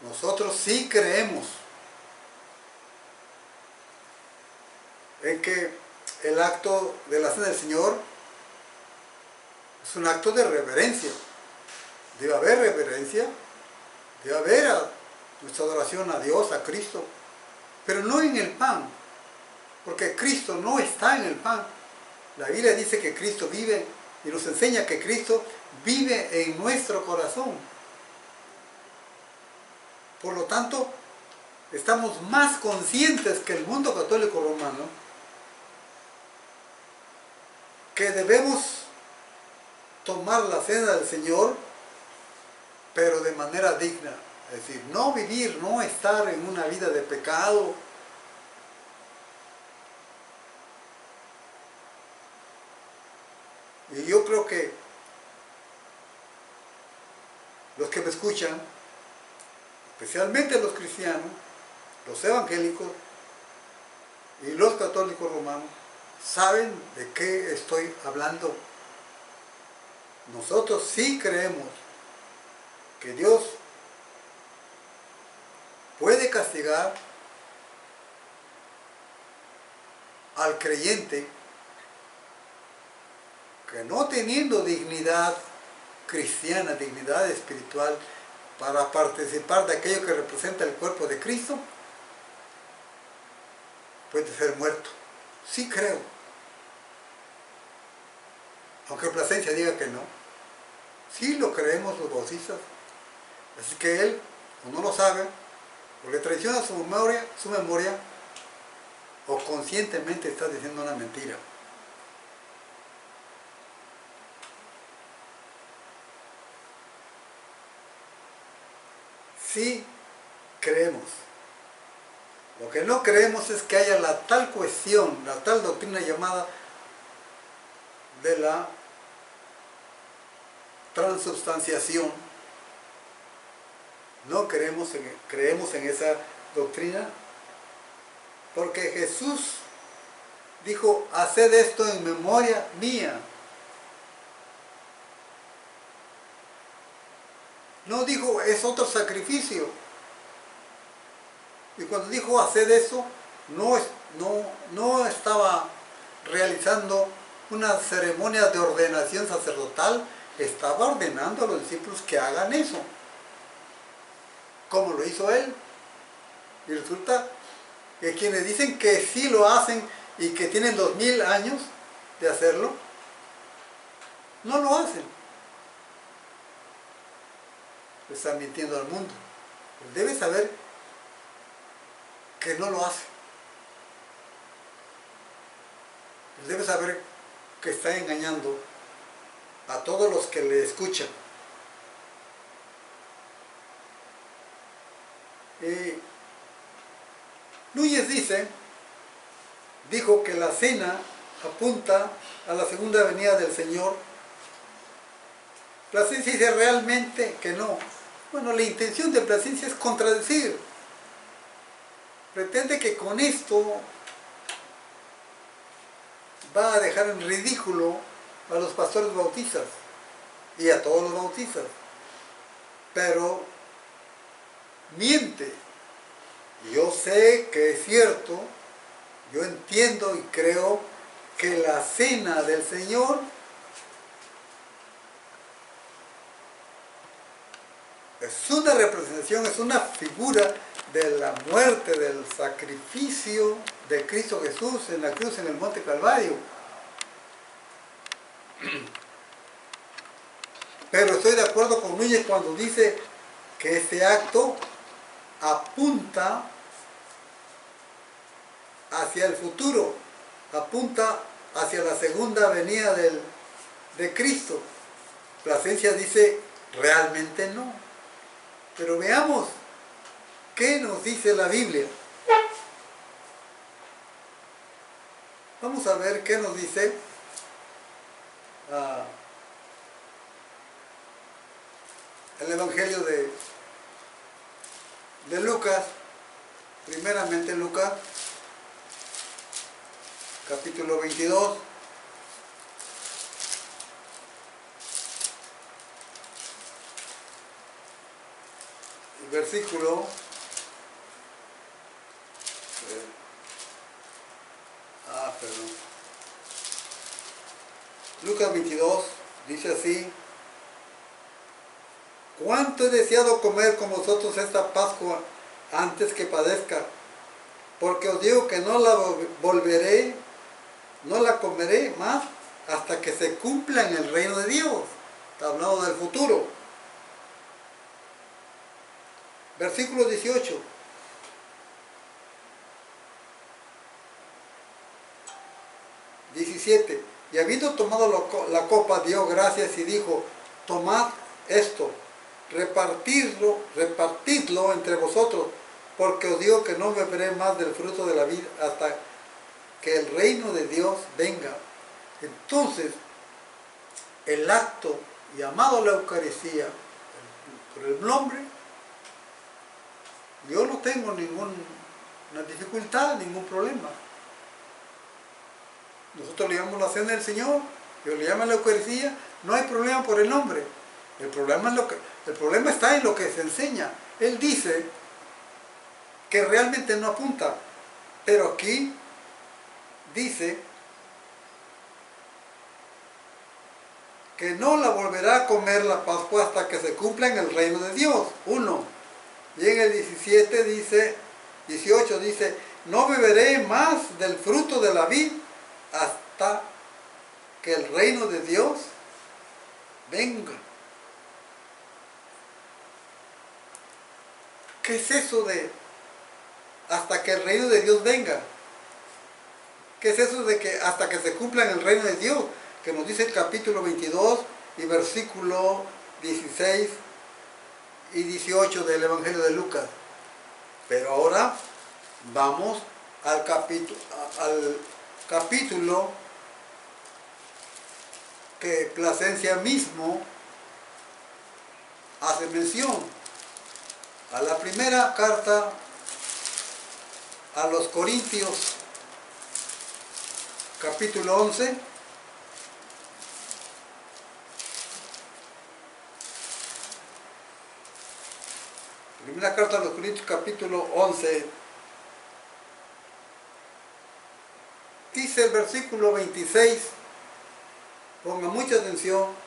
Nosotros sí creemos en que el acto de la Cena del Señor es un acto de reverencia. Debe haber reverencia, debe haber nuestra adoración a Dios, a Cristo, pero no en el pan, porque Cristo no está en el pan. La Biblia dice que Cristo vive y nos enseña que Cristo vive en nuestro corazón. Por lo tanto, estamos más conscientes que el mundo católico romano que debemos tomar la cena del Señor, pero de manera digna. Es decir, no vivir, no estar en una vida de pecado. Y yo creo que los que me escuchan, especialmente los cristianos, los evangélicos y los católicos romanos, saben de qué estoy hablando. Nosotros sí creemos que Dios puede castigar al creyente que, no teniendo dignidad cristiana, dignidad espiritual, para participar de aquello que representa el cuerpo de Cristo, puede ser muerto. Sí creo. Aunque Plasencia diga que no. Sí lo creemos los bautistas. Así que él, o no lo sabe, o le traiciona su memoria, o conscientemente está diciendo una mentira. Sí creemos. Lo que no creemos es que haya la tal cuestión, la tal doctrina llamada de la transubstanciación. No creemos en esa doctrina, porque Jesús dijo: haced esto en memoria mía. No dijo es otro sacrificio. Y cuando dijo haced eso, no estaba realizando una ceremonia de ordenación sacerdotal, estaba ordenando a los discípulos que hagan eso, como lo hizo él. Y resulta que quienes dicen que sí lo hacen y que tienen 2000 años de hacerlo, no lo hacen. Están mintiendo al mundo. Debe saber que no lo hace. debe saber que está engañando a todos los que le escuchan. Núñez dijo que la cena apunta a la segunda venida del Señor. Plasencia dice realmente que no. Bueno, la intención de Plasencia es contradecir. Pretende que con esto va a dejar en ridículo a los pastores bautistas y a todos los bautistas. Pero miente. Yo sé que es cierto, yo entiendo y creo que la cena del Señor es una representación, es una figura de la muerte, del sacrificio de Cristo Jesús en la cruz, en el Monte Calvario. Pero estoy de acuerdo con Núñez cuando dice que este acto apunta hacia el futuro, apunta hacia la segunda venida de Cristo. Plasencia dice, realmente no. Pero veamos qué nos dice la Biblia. Vamos a ver qué nos dice el Evangelio de Lucas, primeramente Lucas, capítulo 22, versículo Lucas 22 dice así: ¿cuánto he deseado comer con vosotros esta Pascua antes que padezca? Porque os digo que no la volveré, no la comeré más hasta que se cumpla en el reino de Dios. Está hablando del futuro. Versículo 18. Y habiendo tomado la copa, dio gracias y dijo: tomad esto, repartidlo entre vosotros, porque os digo que no beberé más del fruto de la vid hasta que el reino de Dios venga. Entonces, el acto llamado la Eucaristía, por el nombre, yo no tengo ninguna dificultad, ningún problema. Nosotros le llamamos la cena del Señor, yo le llamo la Eucaristía, no hay problema por el nombre. El problema está en lo que se enseña. Él dice que realmente no apunta, pero aquí dice que no la volverá a comer la Pascua hasta que se cumpla en el reino de Dios. 1. Y en el 18 dice: no beberé más del fruto de la vid hasta que el reino de Dios venga. ¿Qué es eso de hasta que el reino de Dios venga? ¿Qué es eso de que hasta que se cumpla en el reino de Dios? Que nos dice el capítulo 22 y versículo 16 y 18 del Evangelio de Lucas. Pero ahora vamos al capítulo que Plasencia mismo hace mención, a la primera carta a los Corintios, capítulo 11, primera carta a los Corintios, capítulo 11, dice el versículo 26, ponga mucha atención.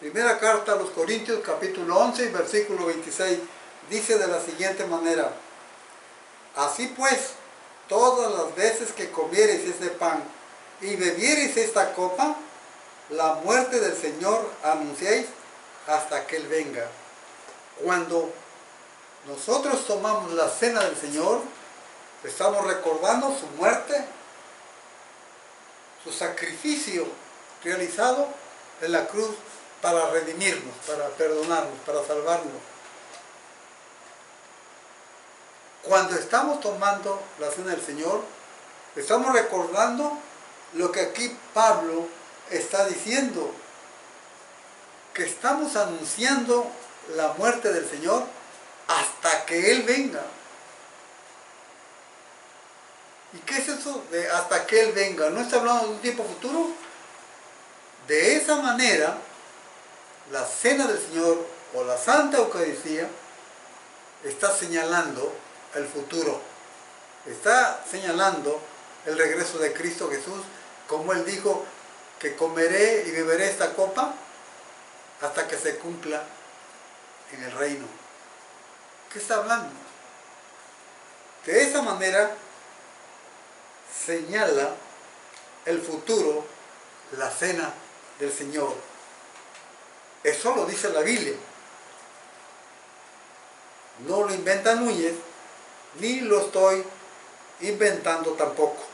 Primera carta a los Corintios, capítulo 11, versículo 26, dice de la siguiente manera: así pues, todas las veces que comiereis este pan y bebiereis esta copa, la muerte del Señor anunciáis hasta que Él venga. Cuando nosotros tomamos la cena del Señor, Estamos recordando su muerte, su sacrificio realizado en la cruz para redimirnos, para perdonarnos, para salvarnos. Cuando estamos tomando la cena del Señor, estamos recordando lo que aquí Pablo está diciendo, que estamos anunciando la muerte del Señor hasta que Él venga. ¿Y qué es eso de hasta que Él venga? ¿No está hablando de un tiempo futuro? De esa manera, la cena del Señor o la Santa Eucaristía está señalando el futuro. Está señalando el regreso de Cristo Jesús, como Él dijo que comeré y beberé esta copa hasta que se cumpla en el reino. ¿Qué está hablando? De esa manera señala el futuro, la cena del Señor. Eso lo dice la Biblia. No lo inventa Núñez, ni lo estoy inventando tampoco.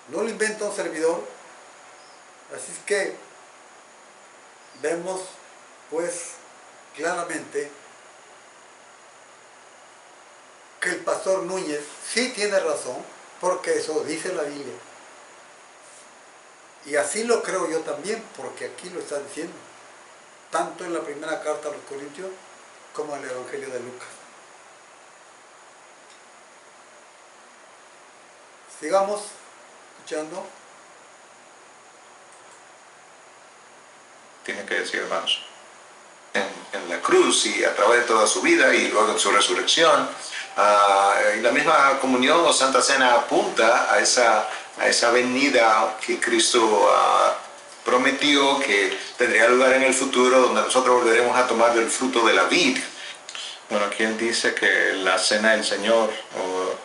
No lo inventa un servidor. Así es que vemos pues claramente que el pastor Núñez sí tiene razón, porque eso dice la Biblia. Y así lo creo yo también, porque aquí lo está diciendo, tanto en la primera carta a los Corintios como en el Evangelio de Lucas. Sigamos escuchando. Tiene que decir, hermanos. En la cruz y a través de toda su vida y luego en su resurrección. Y la misma comunión o Santa Cena apunta a esa venida que Cristo prometió que tendría lugar en el futuro, donde nosotros volveremos a tomar del fruto de la vid. Bueno, aquí él dice que la cena del Señor, o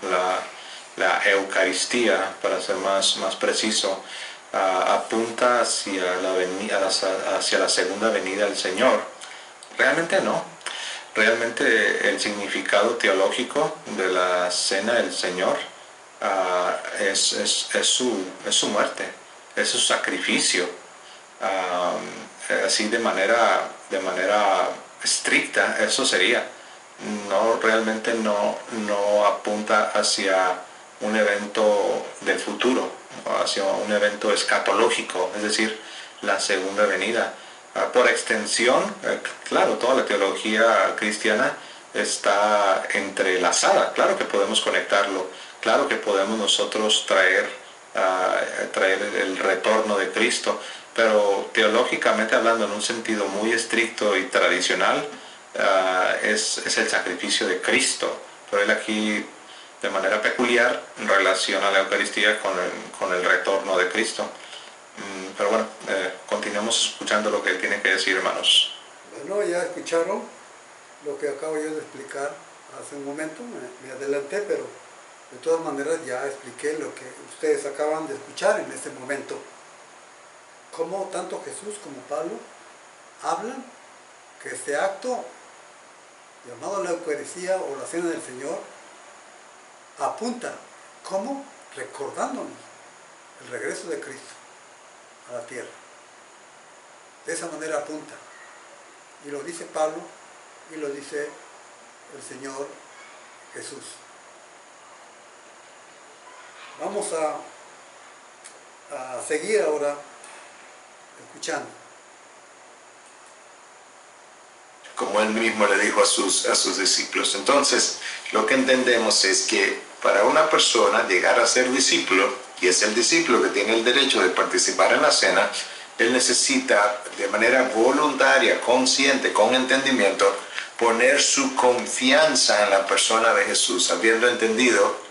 la Eucaristía, para ser más preciso, apunta hacia la segunda venida del Señor. Realmente no. Realmente el significado teológico de la cena del Señor es su muerte, es su sacrificio. Así de manera estricta, eso sería. No, realmente no apunta hacia un evento del futuro, hacia un evento escatológico, es decir, la segunda venida. Por extensión, claro, toda la teología cristiana está entrelazada. Claro que podemos conectarlo, claro que podemos nosotros traer el retorno de Cristo, pero teológicamente hablando, en un sentido muy estricto y tradicional, es el sacrificio de Cristo. Pero él aquí, de manera peculiar, relaciona la Eucaristía con el retorno de Cristo. Pero bueno, continuemos escuchando lo que él tiene que decir, hermanos. Bueno, ya escucharon lo que acabo yo de explicar hace un momento, me adelanté, pero de todas maneras ya expliqué lo que ustedes acaban de escuchar en este momento. Cómo tanto Jesús como Pablo hablan que este acto, llamado la Eucaristía o la Cena del Señor, apunta, ¿cómo? Recordándonos el regreso de Cristo a la tierra. De esa manera apunta. Y lo dice Pablo y lo dice el Señor Jesús. Vamos a seguir ahora escuchando. Como él mismo le dijo a sus discípulos. Entonces, lo que entendemos es que para una persona llegar a ser discípulo, y es el discípulo que tiene el derecho de participar en la cena, él necesita de manera voluntaria, consciente, con entendimiento, poner su confianza en la persona de Jesús, habiendo entendido.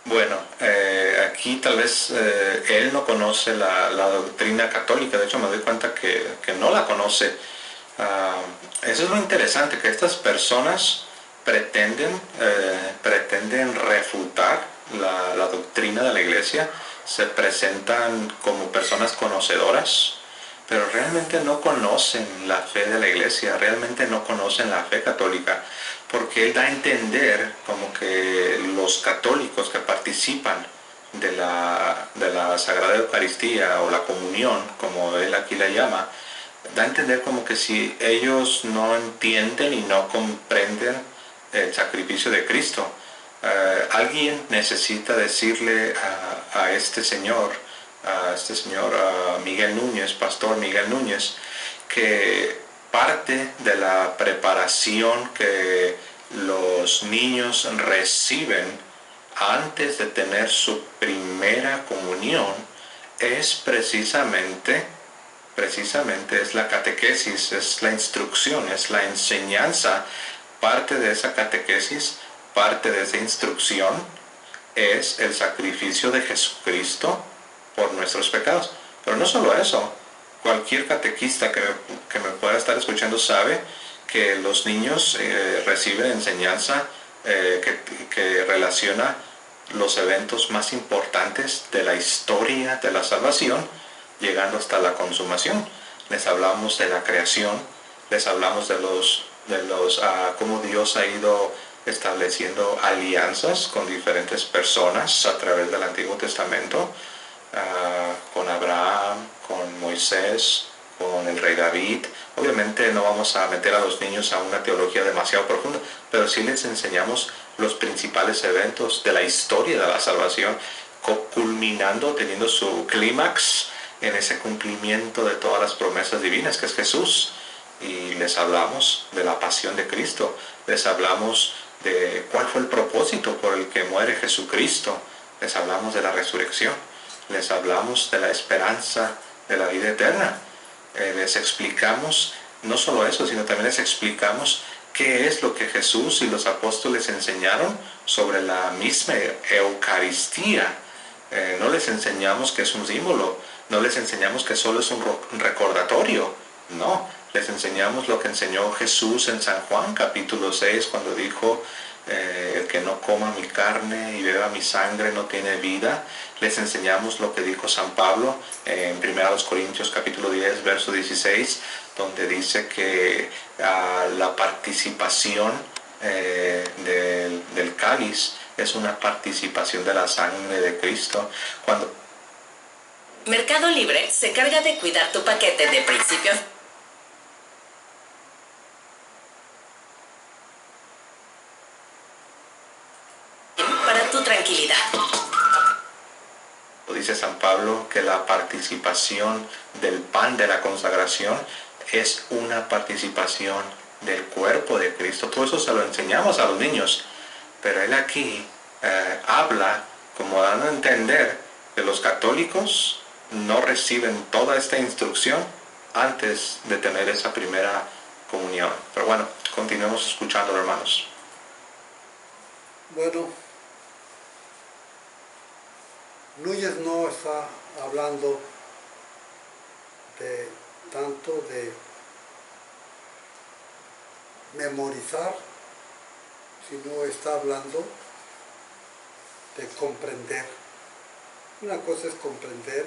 Bueno, aquí tal vez él no conoce la doctrina católica. De hecho, me doy cuenta que no la conoce. Eso es lo interesante, que estas personas pretenden refutar la doctrina de la Iglesia, se presentan como personas conocedoras, pero realmente no conocen la fe de la Iglesia, realmente no conocen la fe católica, porque él da a entender como que los católicos que participan de la Sagrada Eucaristía o la comunión, como él aquí la llama, da a entender como que si ellos no entienden y no comprenden el sacrificio de Cristo, alguien necesita decirle a este señor Miguel Núñez, pastor Miguel Núñez, que parte de la preparación que los niños reciben antes de tener su primera comunión es precisamente es la catequesis, es la instrucción, es la enseñanza. Parte de esa catequesis, parte de esa instrucción es el sacrificio de Jesucristo por nuestros pecados. Pero no solo eso, cualquier catequista que me pueda estar escuchando sabe que los niños reciben enseñanza que relaciona los eventos más importantes de la historia de la salvación, llegando hasta la consumación. Les hablamos de la creación, les hablamos de cómo Dios ha ido estableciendo alianzas con diferentes personas a través del Antiguo Testamento, con Abraham, con Moisés, con el rey David. Obviamente no vamos a meter a los niños a una teología demasiado profunda, pero sí les enseñamos los principales eventos de la historia de la salvación, culminando, teniendo su clímax en ese cumplimiento de todas las promesas divinas, que es Jesús. Y les hablamos de la pasión de Cristo, les hablamos de cuál fue el propósito por el que muere Jesucristo, les hablamos de la resurrección, les hablamos de la esperanza de la vida eterna. Les explicamos no solo eso, sino también les explicamos qué es lo que Jesús y los apóstoles enseñaron sobre la misma Eucaristía. No les enseñamos que es un símbolo, no les enseñamos que solo es un recordatorio, no. Les enseñamos lo que enseñó Jesús en San Juan capítulo 6, cuando dijo, el que no coma mi carne y beba mi sangre no tiene vida. Les enseñamos lo que dijo San Pablo en 1 Corintios capítulo 10, verso 16, donde dice que la participación del cáliz es una participación de la sangre de Cristo. Mercado Libre se encarga de cuidar tu paquete de principio para tu tranquilidad. Dice San Pablo que la participación del pan de la consagración es una participación del cuerpo de Cristo. Todo eso se lo enseñamos a los niños, pero él aquí habla como dando a entender que los católicos no reciben toda esta instrucción antes de tener esa primera comunión. Pero bueno, continuemos escuchando, hermanos. Bueno, Núñez no está hablando tanto de memorizar, sino está hablando de comprender. Una cosa es comprender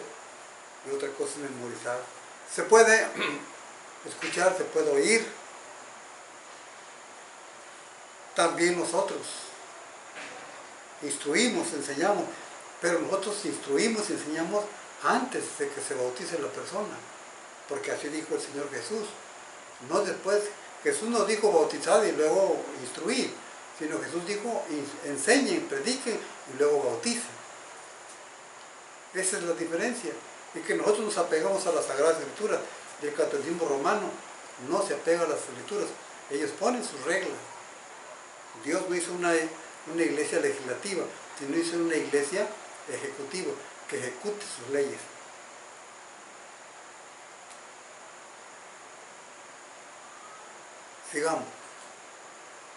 y otra cosa es memorizar. Se puede escuchar, se puede oír. También nosotros instruimos, enseñamos, pero nosotros instruimos y enseñamos antes de que se bautice la persona, porque así dijo el Señor Jesús, no después. Jesús no dijo bautizar y luego instruir, sino Jesús dijo enseñen, prediquen y luego bauticen. Esa es la diferencia, y que nosotros nos apegamos a las Sagradas Escrituras. Y el catolicismo romano no se apega a las Escrituras, ellos ponen sus reglas. Dios no hizo una iglesia legislativa, sino hizo una iglesia ejecutiva, que ejecute sus leyes. Sigamos.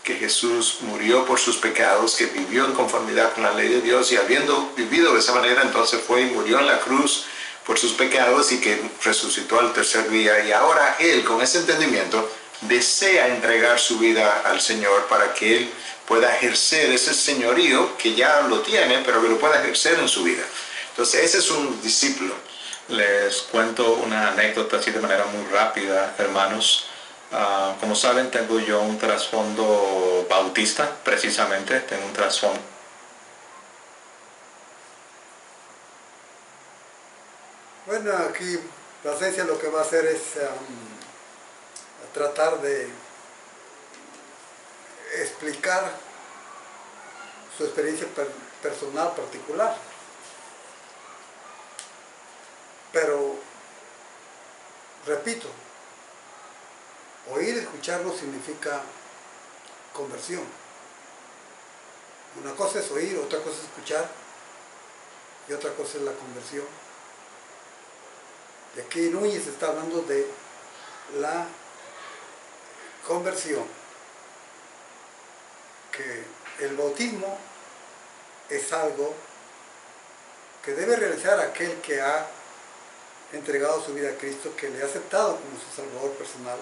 Que Jesús murió por sus pecados, que vivió en conformidad con la ley de Dios, y habiendo vivido de esa manera, entonces fue y murió en la cruz por sus pecados, y que resucitó al tercer día. Y ahora Él, con ese entendimiento, desea entregar su vida al Señor para que Él pueda ejercer ese señorío que ya lo tiene, pero que lo pueda ejercer en su vida. Entonces ese es un discípulo. Les cuento una anécdota así de manera muy rápida, hermanos. Como saben, tengo yo un trasfondo bautista, precisamente, tengo un trasfondo Bueno, aquí Plasencia lo que va a hacer es tratar de explicar su experiencia personal particular. Pero, repito, oír y escuchar no significa conversión. Una cosa es oír, otra cosa es escuchar y otra cosa es la conversión. Y aquí Núñez está hablando de la conversión, que el bautismo es algo que debe realizar aquel que ha entregado su vida a Cristo, que le ha aceptado como su Salvador personal.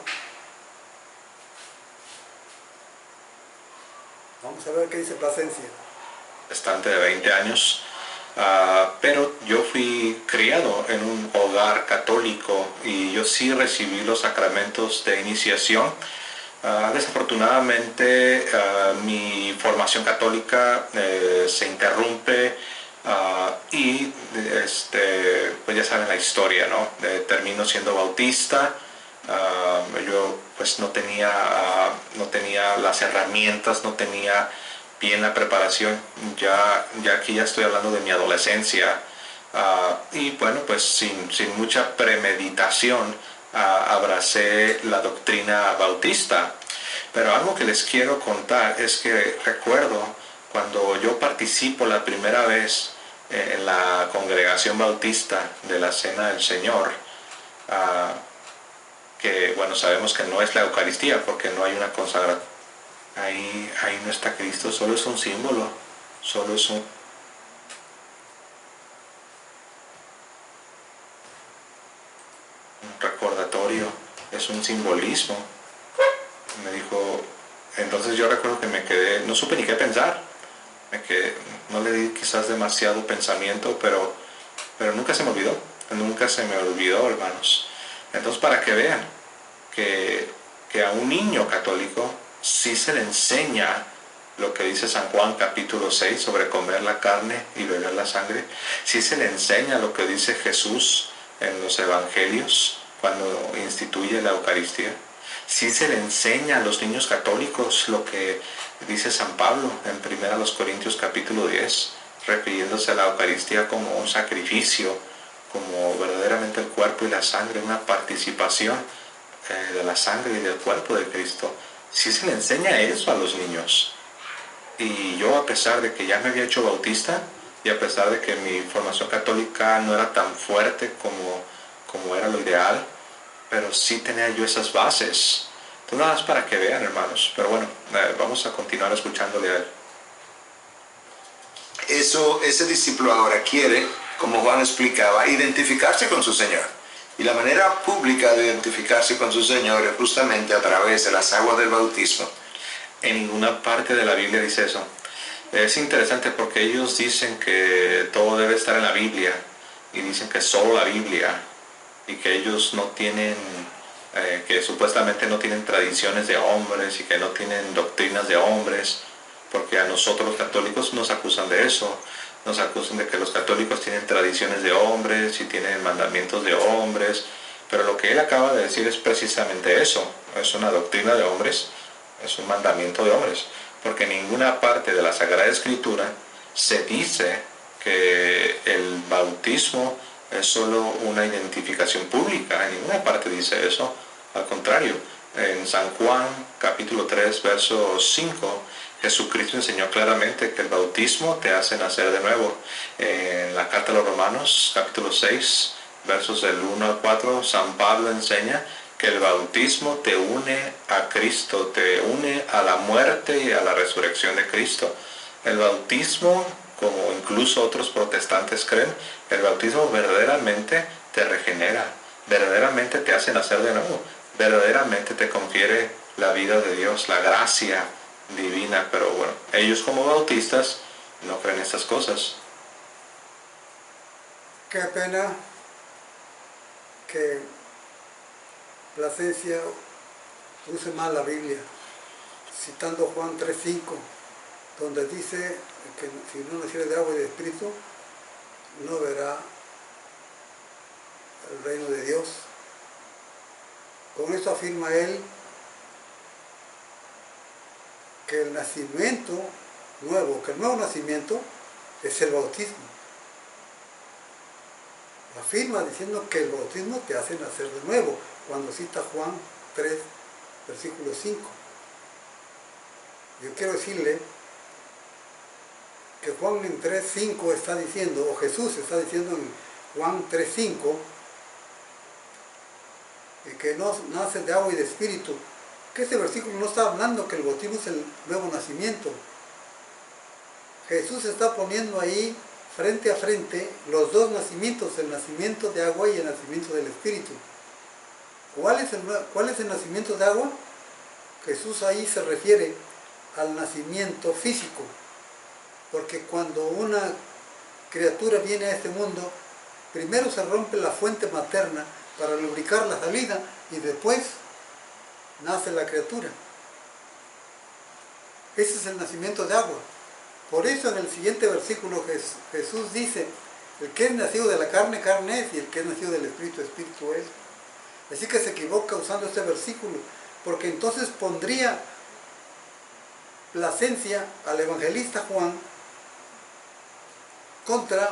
Vamos a ver qué dice Plasencia. Bastante de 20 años, pero yo fui criado en un hogar católico y yo sí recibí los sacramentos de iniciación. Desafortunadamente mi formación católica se interrumpe y pues ya saben la historia, ¿no? Termino siendo bautista. Yo pues no tenía las herramientas, no tenía bien la preparación. Ya aquí ya estoy hablando de mi adolescencia, y bueno, pues sin mucha premeditación abracé la doctrina bautista. Pero algo que les quiero contar es que recuerdo cuando yo participo la primera vez en la congregación bautista de la Cena del Señor, que bueno, sabemos que no es la Eucaristía porque no hay una consagración. Ahí no está Cristo, solo es un símbolo, solo es un recordatorio, es un simbolismo. Me dijo, entonces yo recuerdo que me quedé, no supe ni qué pensar, no le di quizás demasiado pensamiento, pero nunca se me olvidó, hermanos. Entonces, para que vean que a un niño católico sí se le enseña lo que dice San Juan capítulo 6 sobre comer la carne y beber la sangre. Sí se le enseña lo que dice Jesús en los evangelios cuando instituye la Eucaristía. Sí se le enseña a los niños católicos lo que dice San Pablo en 1 Corintios capítulo 10, refiriéndose a la Eucaristía como un sacrificio, como verdaderamente el cuerpo y la sangre, una participación de la sangre y del cuerpo de Cristo. Sí se le enseña eso a los niños. Y yo, a pesar de que ya me había hecho bautista y a pesar de que mi formación católica no era tan fuerte como era lo ideal, pero sí tenía yo esas bases. Entonces, nada más para que vean, hermanos. Pero bueno, vamos a continuar escuchándole a él. Ese discípulo ahora quiere, como Juan explicaba, identificarse con su Señor. Y la manera pública de identificarse con su Señor es justamente a través de las aguas del bautismo. En ninguna parte de la Biblia dice eso. Es interesante porque ellos dicen que todo debe estar en la Biblia y dicen que solo la Biblia, y que ellos no tienen, que supuestamente no tienen tradiciones de hombres y que no tienen doctrinas de hombres, porque a nosotros los católicos nos acusan de eso. Nos acusan de que los católicos tienen tradiciones de hombres y tienen mandamientos de hombres, pero lo que él acaba de decir es precisamente eso. Es una doctrina de hombres, es un mandamiento de hombres, porque en ninguna parte de la Sagrada Escritura se dice que el bautismo es solo una identificación pública. En ninguna parte dice eso. Al contrario, en San Juan capítulo 3 verso 5, Jesucristo enseñó claramente que el bautismo te hace nacer de nuevo. En la carta a los Romanos capítulo 6 versos del 1 al 4, San Pablo enseña que el bautismo te une a Cristo, te une a la muerte y a la resurrección de Cristo. El bautismo, como incluso otros protestantes creen, el bautismo verdaderamente te regenera, verdaderamente te hace nacer de nuevo, verdaderamente te confiere la vida de Dios, la gracia divina. Pero bueno, ellos como bautistas no creen estas cosas. Qué pena que Plasencia use mal la Biblia, citando Juan 3:5, donde dice que si no naciere de agua y de espíritu, no verá el reino de Dios. Con esto afirma él que el nacimiento nuevo, que el nuevo nacimiento es el bautismo. Afirma diciendo que el bautismo te hace nacer de nuevo, cuando cita Juan 3, versículo 5. Yo quiero decirle que Juan en 3.5 está diciendo, o Jesús está diciendo en Juan 3.5, que no nace de agua y de espíritu, que este versículo no está hablando que el bautismo es el nuevo nacimiento. Jesús está poniendo ahí frente a frente los dos nacimientos, el nacimiento de agua y el nacimiento del espíritu. ¿Cuál es el nacimiento de agua? Jesús ahí se refiere al nacimiento físico, porque cuando una criatura viene a este mundo, primero se rompe la fuente materna para lubricar la salida y después nace la criatura. Ese es el nacimiento de agua. Por eso en el siguiente versículo Jesús dice, el que es nacido de la carne, carne es, y el que es nacido del espíritu, espíritu es. Así que se equivoca usando este versículo, porque entonces pondría placencia al evangelista Juan contra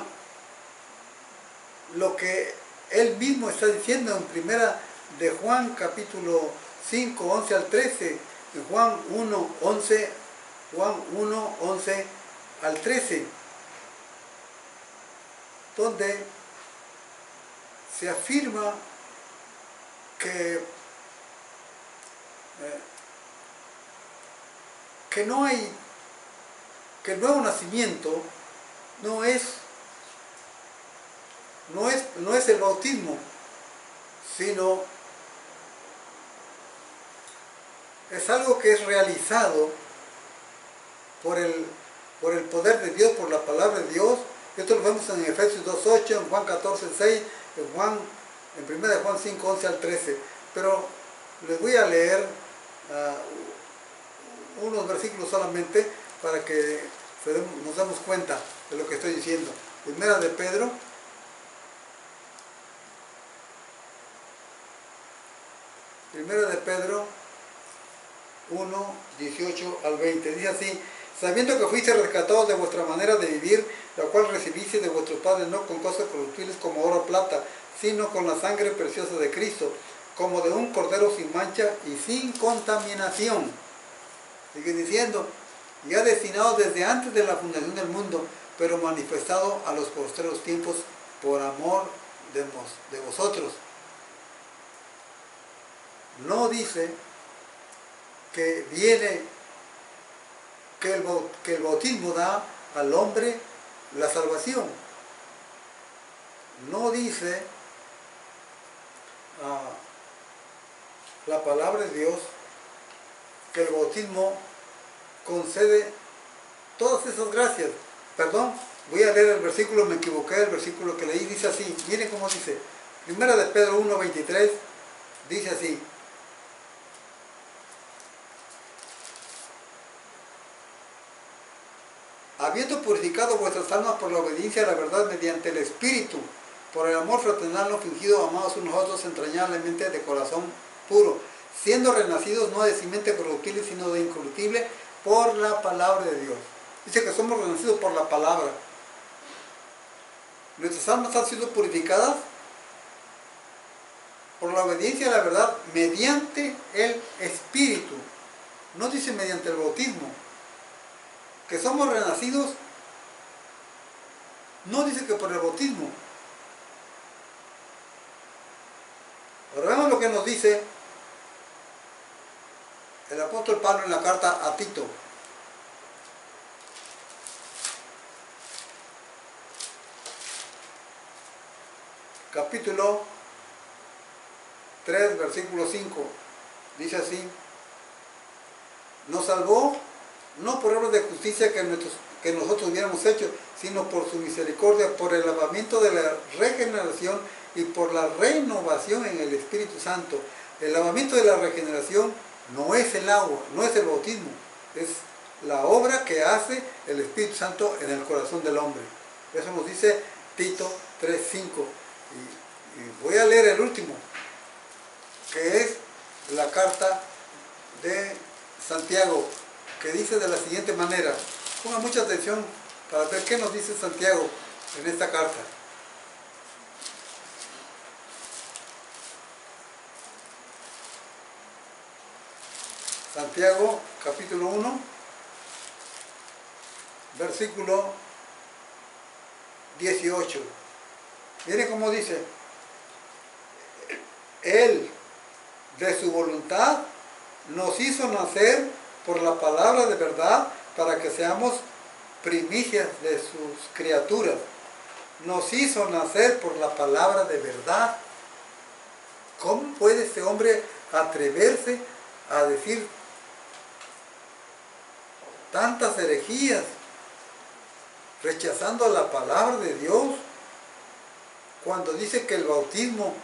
lo que él mismo está diciendo en primera de Juan capítulo 5, 11 al 13, en Juan 1, 11 al 13, donde se afirma que no hay, que el nuevo nacimiento no es el bautismo, sino es algo que es realizado por el poder de Dios, por la palabra de Dios. Esto lo vemos en Efesios 2.8, en Juan 14.6, en 1 Juan 5.11 al 13. Pero les voy a leer unos versículos solamente para que nos demos cuenta de lo que estoy diciendo. Primera de Pedro, Primera de Pedro 1, 18 al 20. Dice así: sabiendo que fuiste rescatados de vuestra manera de vivir, la cual recibiste de vuestros padres, no con cosas corruptibles como oro o plata, sino con la sangre preciosa de Cristo, como de un cordero sin mancha y sin contaminación. Sigue diciendo, ya destinado desde antes de la fundación del mundo, pero manifestado a los postreros tiempos por amor de vosotros. No dice que el bautismo da al hombre la salvación. No dice la palabra de Dios que el bautismo concede todas esas gracias. Perdón, voy a leer el versículo, me equivoqué, el versículo que leí dice así, miren cómo dice, Primera de Pedro 1:23, dice así: habiendo purificado vuestras almas por la obediencia a la verdad mediante el Espíritu, por el amor fraternal no fingido, amados unos a otros entrañablemente de corazón puro, siendo renacidos no de simiente corruptible, sino de incorruptible, por la palabra de Dios. Dice que somos renacidos por la palabra. Nuestras almas han sido purificadas por la obediencia a la verdad mediante el Espíritu. No dice mediante el bautismo. Que somos renacidos, no dice que por el bautismo. Ahora vemos lo que nos dice el apóstol Pablo en la carta a Tito. Capítulo 3, versículo 5. Dice así: nos salvó no por obras de justicia que nosotros hubiéramos hecho, sino por su misericordia, por el lavamiento de la regeneración y por la renovación en el Espíritu Santo. El lavamiento de la regeneración no es el agua, no es el bautismo, es la obra que hace el Espíritu Santo en el corazón del hombre. Eso nos dice Tito 3:5. Y voy a leer el último, que es la carta de Santiago, que dice de la siguiente manera. Pongan mucha atención para ver qué nos dice Santiago en esta carta. Santiago, capítulo 1, versículo 18. Miren cómo dice: Él, de su voluntad, nos hizo nacer por la palabra de verdad para que seamos primicias de sus criaturas. Nos hizo nacer por la palabra de verdad. ¿Cómo puede este hombre atreverse a decir tantas herejías, rechazando la palabra de Dios, cuando dice que el bautismo,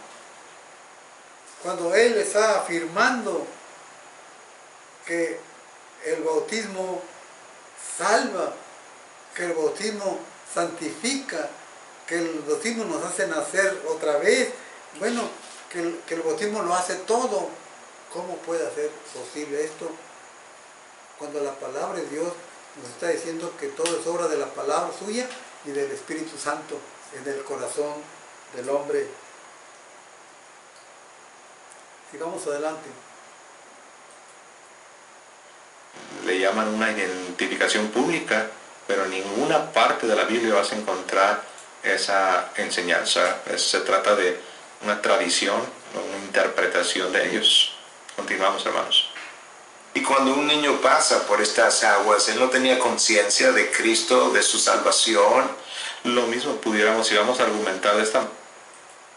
cuando él está afirmando que el bautismo salva, que el bautismo santifica, que el bautismo nos hace nacer otra vez? Bueno, que el bautismo lo hace todo. ¿Cómo puede ser posible esto? Cuando la palabra de Dios nos está diciendo que todo es obra de la palabra suya y del Espíritu Santo en el corazón del hombre. Sigamos adelante. Le llaman una identificación pública, pero en ninguna parte de la Biblia vas a encontrar esa enseñanza. Se trata de una tradición, una interpretación de ellos. Continuamos, hermanos. Y cuando un niño pasa por estas aguas, él no tenía conciencia de Cristo, de su salvación. Lo mismo pudiéramos, si vamos a argumentar de esta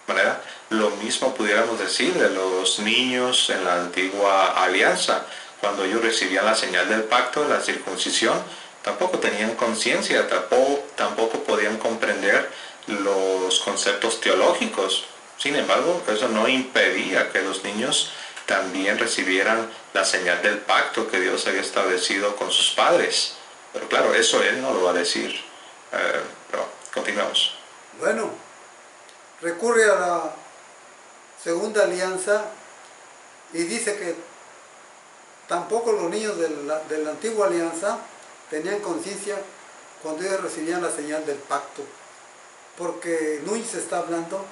manera, lo mismo pudiéramos decir de los niños en la antigua alianza. Cuando ellos recibían la señal del pacto, la circuncisión, tampoco tenían conciencia, tampoco podían comprender los conceptos teológicos. Sin embargo, eso no impedía que los niños también recibieran la señal del pacto que Dios había establecido con sus padres. Pero claro, eso Él no lo va a decir. Pero continuamos. Bueno, recurre a la segunda alianza y dice que tampoco los niños de la antigua alianza tenían conciencia cuando ellos recibían la señal del pacto. Porque Núñez está hablando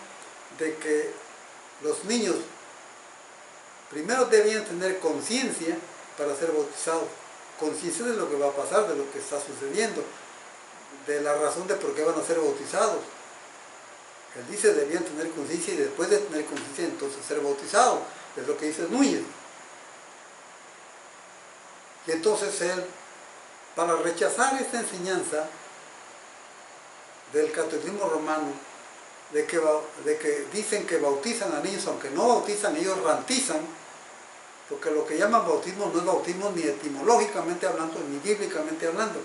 de que los niños primero debían tener conciencia para ser bautizados, conciencia de lo que va a pasar, de lo que está sucediendo, de la razón de por qué van a ser bautizados. Él dice debían tener conciencia y después de tener conciencia entonces ser bautizados, es lo que dice Núñez. Y entonces él, para rechazar esta enseñanza del catecismo romano, de que dicen que bautizan a niños, aunque no bautizan, ellos rantizan, porque lo que llaman bautismo no es bautismo ni etimológicamente hablando, ni bíblicamente hablando.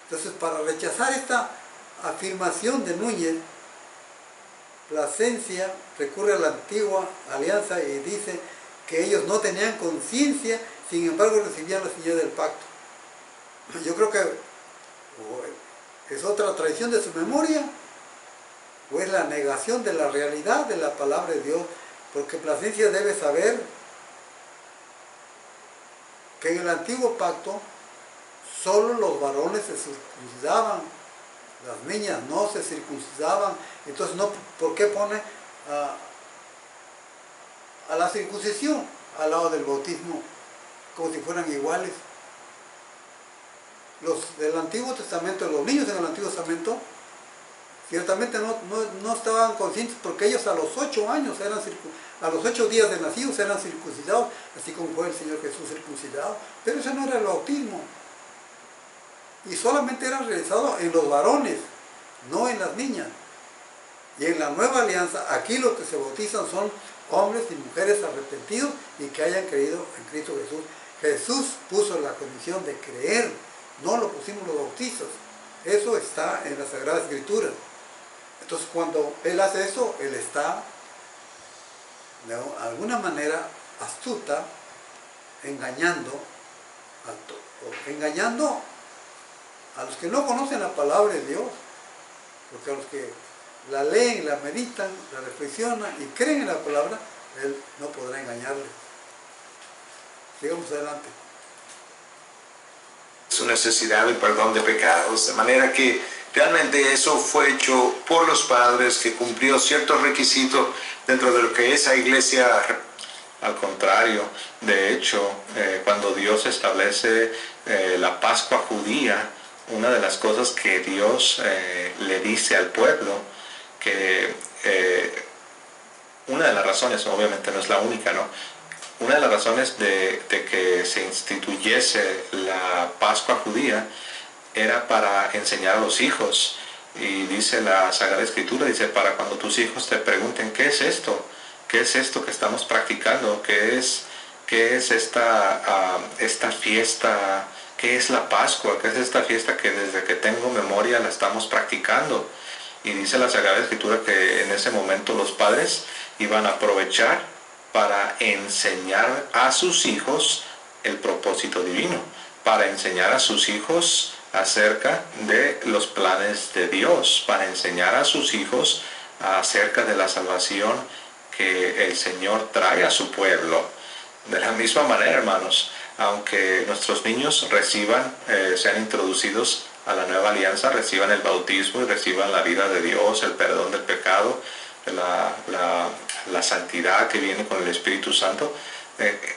Entonces, para rechazar esta afirmación de Núñez, Plasencia recurre a la antigua alianza y dice que ellos no tenían conciencia, sin embargo recibían la señal del pacto. Yo creo que es otra traición de su memoria, o es la negación de la realidad de la palabra de Dios, porque Plasencia debe saber que en el antiguo pacto solo los varones se circuncidaban, las niñas no se circuncidaban. Entonces, no, ¿por qué pone a la circuncisión al lado del bautismo como si fueran iguales? Los del Antiguo Testamento, los niños en el Antiguo Testamento, ciertamente no estaban conscientes, porque ellos a los 8 años a los 8 días de nacidos eran circuncidados, así como fue el Señor Jesús circuncidado. Pero eso no era el bautismo. Y solamente era realizado en los varones, no en las niñas. Y en la nueva alianza, aquí lo que se bautizan son hombres y mujeres arrepentidos y que hayan creído en Cristo Jesús. Jesús puso la condición de creer, no lo pusimos los bautizos. Eso está en la Sagrada Escritura. Entonces, cuando Él hace eso, Él está de alguna manera astuta, engañando a los que no conocen la palabra de Dios, porque a los que la leen, la meditan, la reflexionan y creen en la palabra, Él no podrá engañarles. Sigamos adelante. Su necesidad de perdón de pecados, de manera que realmente eso fue hecho por los padres, que cumplió ciertos requisitos dentro de lo que esa iglesia. Al contrario, de hecho, cuando Dios establece la Pascua judía, una de las cosas que Dios le dice al pueblo, que una de las razones, obviamente no es la única, ¿no? Una de las razones de que se instituyese la Pascua judía era para enseñar a los hijos. Y dice la Sagrada Escritura, dice, para cuando tus hijos te pregunten, ¿qué es esto? ¿Qué es esto que estamos practicando? ¿Qué es esta fiesta? ¿Qué es la Pascua? ¿Qué es esta fiesta que desde que tengo memoria la estamos practicando? Y dice la Sagrada Escritura que en ese momento los padres iban a aprovechar para enseñar a sus hijos el propósito divino, para enseñar a sus hijos acerca de los planes de Dios, para enseñar a sus hijos acerca de la salvación que el Señor trae a su pueblo. De la misma manera, hermanos, aunque nuestros niños reciban, sean introducidos a la nueva alianza, reciban el bautismo y reciban la vida de Dios, el perdón del pecado, la santidad que viene con el Espíritu Santo,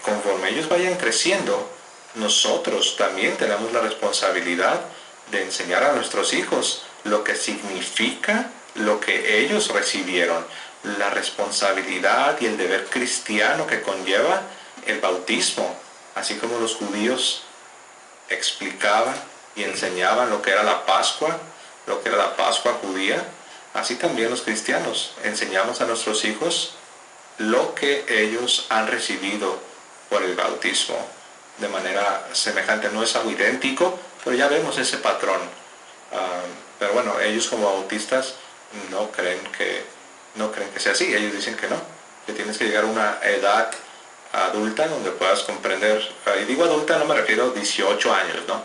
conforme ellos vayan creciendo, nosotros también tenemos la responsabilidad de enseñar a nuestros hijos lo que significa lo que ellos recibieron, la responsabilidad y el deber cristiano que conlleva el bautismo, así como los judíos explicaban y enseñaban lo que era la Pascua judía, así también los cristianos enseñamos a nuestros hijos lo que ellos han recibido por el bautismo de manera semejante. No es algo idéntico, pero ya vemos ese patrón. Pero bueno, ellos como bautistas no creen que sea así. Ellos dicen que no, que tienes que llegar a una edad adulta donde puedas comprender, y digo adulta, no me refiero a 18 años, ¿no?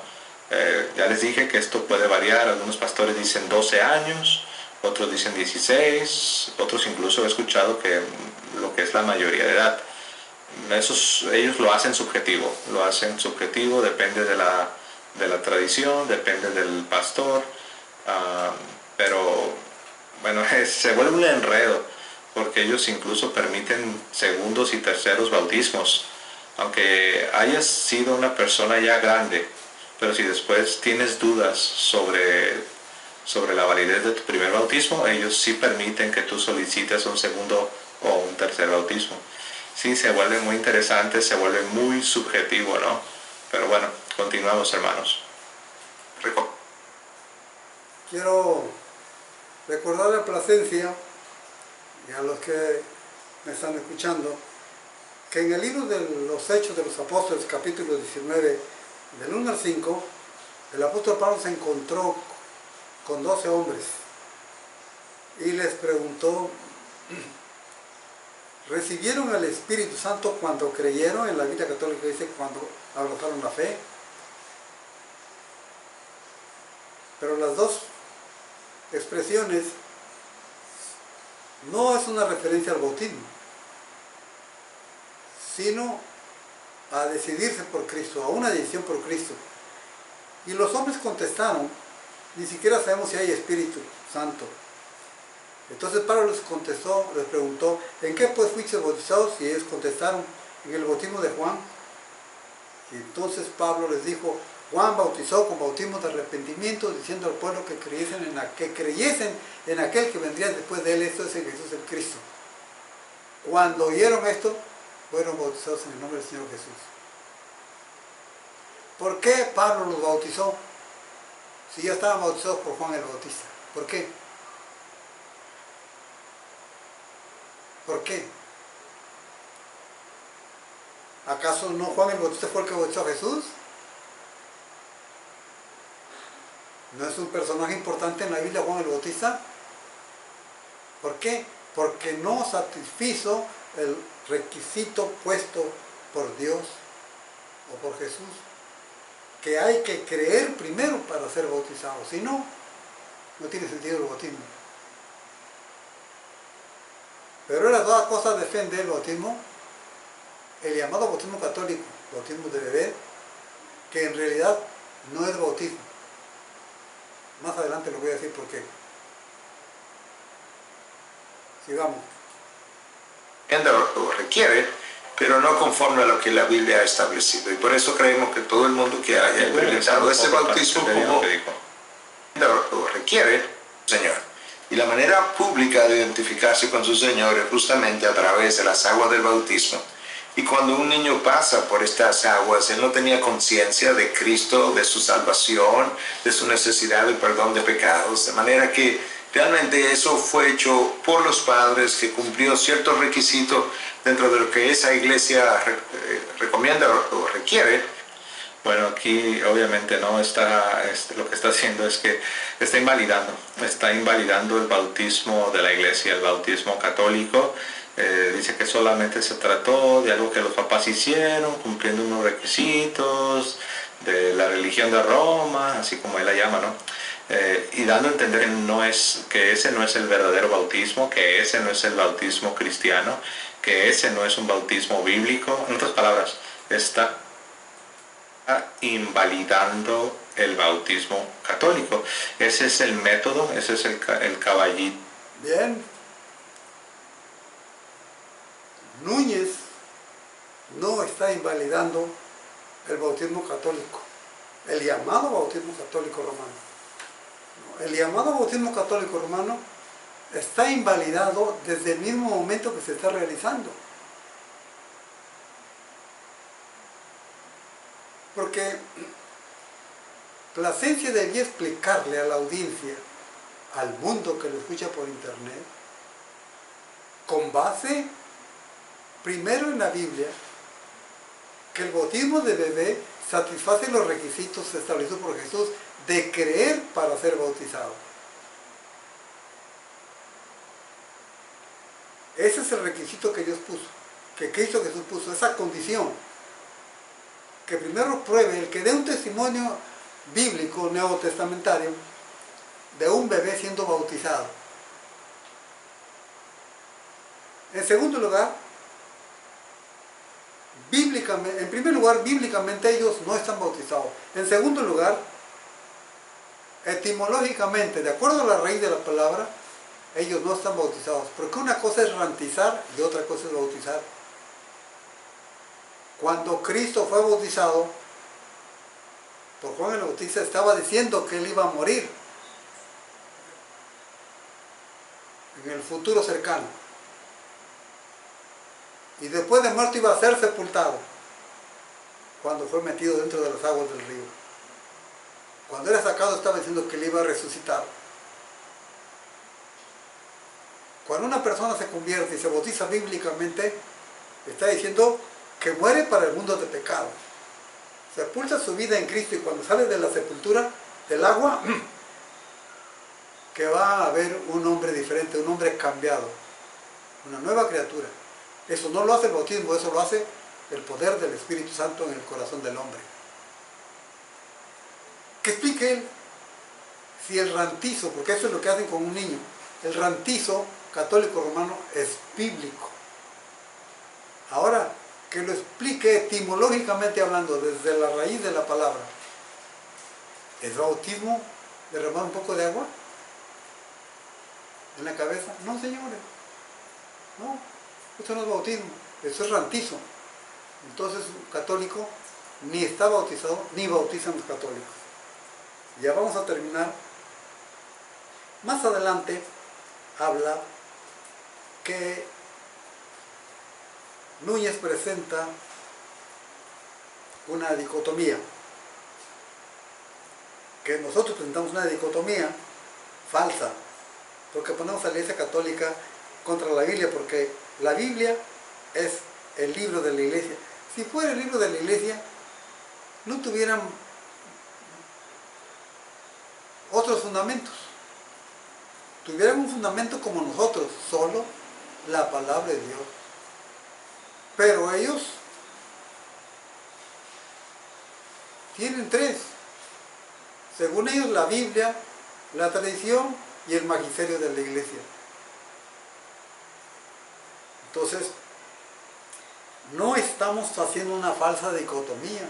Ya les dije que esto puede variar. Algunos pastores dicen 12 años, otros dicen 16, otros incluso he escuchado que lo que es la mayoría de edad. Ellos lo hacen subjetivo, depende de la tradición, depende del pastor, pero bueno, se vuelve un enredo, porque ellos incluso permiten segundos y terceros bautismos, aunque hayas sido una persona ya grande, pero si después tienes dudas sobre la validez de tu primer bautismo, ellos sí permiten que tú solicites un segundo o un tercer bautismo. Sí, se vuelve muy interesante, se vuelve muy subjetivo, ¿no? Pero bueno, continuamos, hermanos. Quiero recordarle a Plasencia y a los que me están escuchando que en el libro de los Hechos de los Apóstoles, capítulo 19, del 1 al 5, el apóstol Pablo se encontró con 12 hombres y les preguntó: ¿recibieron el Espíritu Santo cuando creyeron? En la Biblia católica dice cuando abrazaron la fe. Pero las dos expresiones no es una referencia al bautismo, sino a decidirse por Cristo, a una decisión por Cristo. Y los hombres contestaron: ni siquiera sabemos si hay Espíritu Santo. Entonces Pablo les contestó, les preguntó: ¿en qué pues fuisteis bautizados? Y ellos contestaron: en el bautismo de Juan. Y entonces Pablo les dijo: Juan bautizó con bautismo de arrepentimiento, diciendo al pueblo que creyesen en aquel que vendría después de él, esto es en Jesús el Cristo. Cuando oyeron esto, fueron bautizados en el nombre del Señor Jesús. ¿Por qué Pablo los bautizó si ya estaban bautizados por Juan el Bautista? ¿Por qué? ¿Por qué? ¿Acaso no Juan el Bautista fue el que bautizó a Jesús? ¿No es un personaje importante en la Biblia Juan el Bautista? ¿Por qué? Porque no satisfizo el requisito puesto por Dios o por Jesús, que hay que creer primero para ser bautizado. Si no, no tiene sentido el bautismo. Pero era toda cosa defender el bautismo, el llamado bautismo católico, bautismo de bebé, que en realidad no es bautismo. Más adelante lo voy a decir por qué. Sigamos. Lo requiere, pero no conforme a lo que la Biblia ha establecido. Y por eso creemos que todo el mundo que haya experimentado ese bautismo como lo requiere, Señor. Y la manera pública de identificarse con su Señor es justamente a través de las aguas del bautismo. Y cuando un niño pasa por estas aguas, él no tenía conciencia de Cristo, de su salvación, de su necesidad de perdón de pecados. De manera que realmente eso fue hecho por los padres, que cumplió ciertos requisitos dentro de lo que esa iglesia recomienda o requiere. Bueno, aquí obviamente no está, lo que está haciendo es que está invalidando el bautismo de la iglesia, el bautismo católico. Dice que solamente se trató de algo que los papás hicieron, cumpliendo unos requisitos de la religión de Roma, así como él la llama, ¿no? Y dando a entender que ese no es el verdadero bautismo, que ese no es el bautismo cristiano, que ese no es un bautismo bíblico. En otras palabras, está invalidando el bautismo católico. Ese es el método, ese es el caballito. Bien. Núñez no está invalidando el bautismo católico, el llamado bautismo católico romano. El llamado bautismo católico romano está invalidado desde el mismo momento que se está realizando. Porque Plasencia debía explicarle a la audiencia, al mundo que lo escucha por internet, con base primero en la Biblia, que el bautismo de bebé satisface los requisitos establecidos por Jesús de creer para ser bautizado. Ese es el requisito que Dios puso, que Cristo Jesús puso, esa condición. Que primero pruebe, el que dé un testimonio bíblico neotestamentario de un bebé siendo bautizado. En segundo lugar, bíblicamente, en primer lugar, bíblicamente ellos no están bautizados. En segundo lugar, etimológicamente, de acuerdo a la raíz de la palabra, ellos no están bautizados. Porque una cosa es rantizar y otra cosa es bautizar. Cuando Cristo fue bautizado por Juan el Bautista, estaba diciendo que él iba a morir en el futuro cercano. Y después de muerto iba a ser sepultado cuando fue metido dentro de las aguas del río. Cuando era sacado estaba diciendo que él iba a resucitar. Cuando una persona se convierte y se bautiza bíblicamente, está diciendo que muere para el mundo de pecado. Sepulta su vida en Cristo y cuando sale de la sepultura, del agua, que va a haber un hombre diferente, un hombre cambiado, una nueva criatura. Eso no lo hace el bautismo, eso lo hace el poder del Espíritu Santo en el corazón del hombre. Que explique él si el rantizo, porque eso es lo que hacen con un niño, el rantizo católico romano es bíblico. Ahora, que lo explique etimológicamente hablando, desde la raíz de la palabra. ¿Es bautismo derramar un poco de agua en la cabeza? No, señores. No, esto no es bautismo, eso es rantizo. Entonces, un católico ni está bautizado, ni bautizan los católicos. Ya vamos a terminar. Más adelante habla que Núñez presenta una dicotomía, que nosotros presentamos una dicotomía falsa, porque ponemos a la Iglesia Católica contra la Biblia, porque la Biblia es el libro de la Iglesia. Si fuera el libro de la Iglesia, no tuvieran otros fundamentos. Tuvieran un fundamento como nosotros, solo la palabra de Dios. Pero ellos tienen tres. Según ellos, la Biblia, la tradición y el magisterio de la Iglesia. Entonces, no estamos haciendo una falsa dicotomía,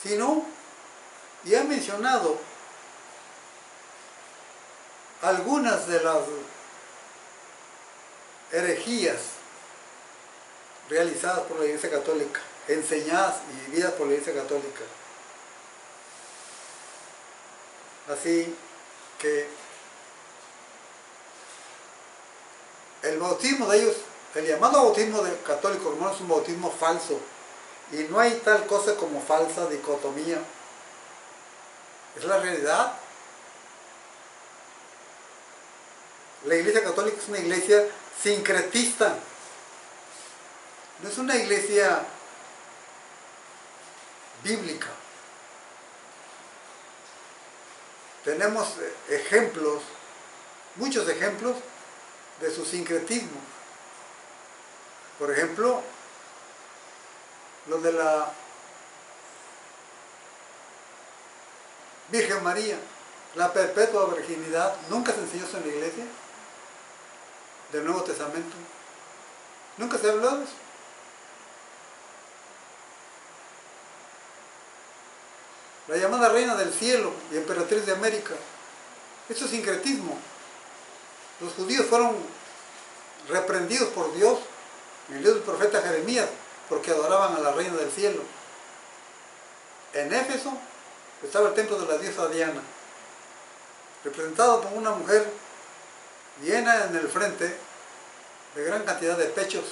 sino, ya he mencionado algunas de las herejías realizadas por la Iglesia Católica, enseñadas y vividas por la Iglesia Católica. Así que el bautismo de ellos, el llamado bautismo de católico romano, es un bautismo falso, y no hay tal cosa como falsa dicotomía. Es la realidad. La Iglesia Católica es una iglesia sincretista, no es una iglesia bíblica. Tenemos ejemplos, muchos ejemplos de su sincretismo. Por ejemplo, lo de la Virgen María, la perpetua virginidad, nunca se enseñó eso en la iglesia del Nuevo Testamento. Nunca se habló de eso. La llamada Reina del Cielo y Emperatriz de América, eso es sincretismo. Los judíos fueron reprendidos por Dios, el Dios del profeta Jeremías, porque adoraban a la Reina del Cielo. En Éfeso estaba el templo de la diosa Diana, representado por una mujer llena en el frente de gran cantidad de pechos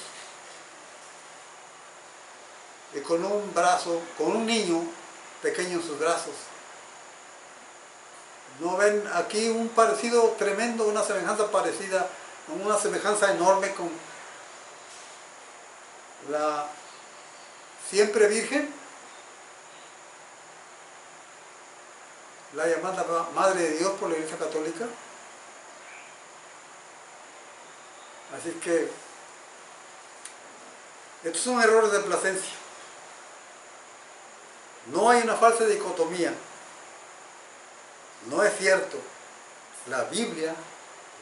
y con un brazo, con un niño pequeño en sus brazos. ¿No ven aquí un parecido tremendo, una semejanza parecida, una semejanza enorme con la siempre Virgen, la llamada Madre de Dios por la Iglesia Católica? Así que estos son errores de placencia. No hay una falsa dicotomía. No es cierto. La Biblia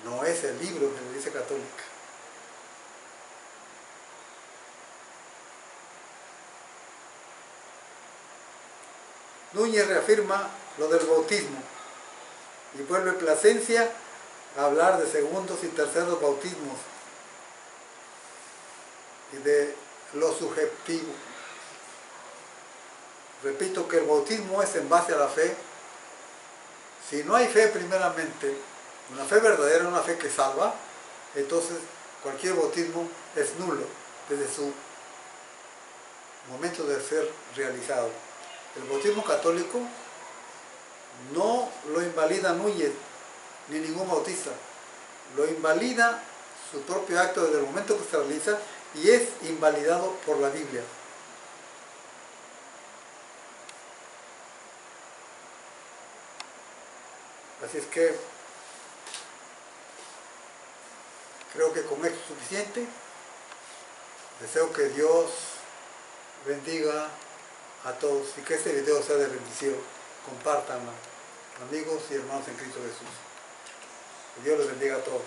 no es el libro de la Iglesia Católica. Núñez reafirma lo del bautismo y vuelve Plasencia a hablar de segundos y terceros bautismos y de lo subjetivo. Repito que el bautismo es en base a la fe. Si no hay fe primeramente, una fe verdadera, una fe que salva, entonces cualquier bautismo es nulo desde su momento de ser realizado. El bautismo católico no lo invalida Núñez ni ningún bautista, lo invalida su propio acto desde el momento que se realiza y es invalidado por la Biblia. Así es que creo que con esto es suficiente. Deseo que Dios bendiga a todos y que este video sea de bendición. Compártanlo, amigos y hermanos en Cristo Jesús. Que Dios les bendiga a todos.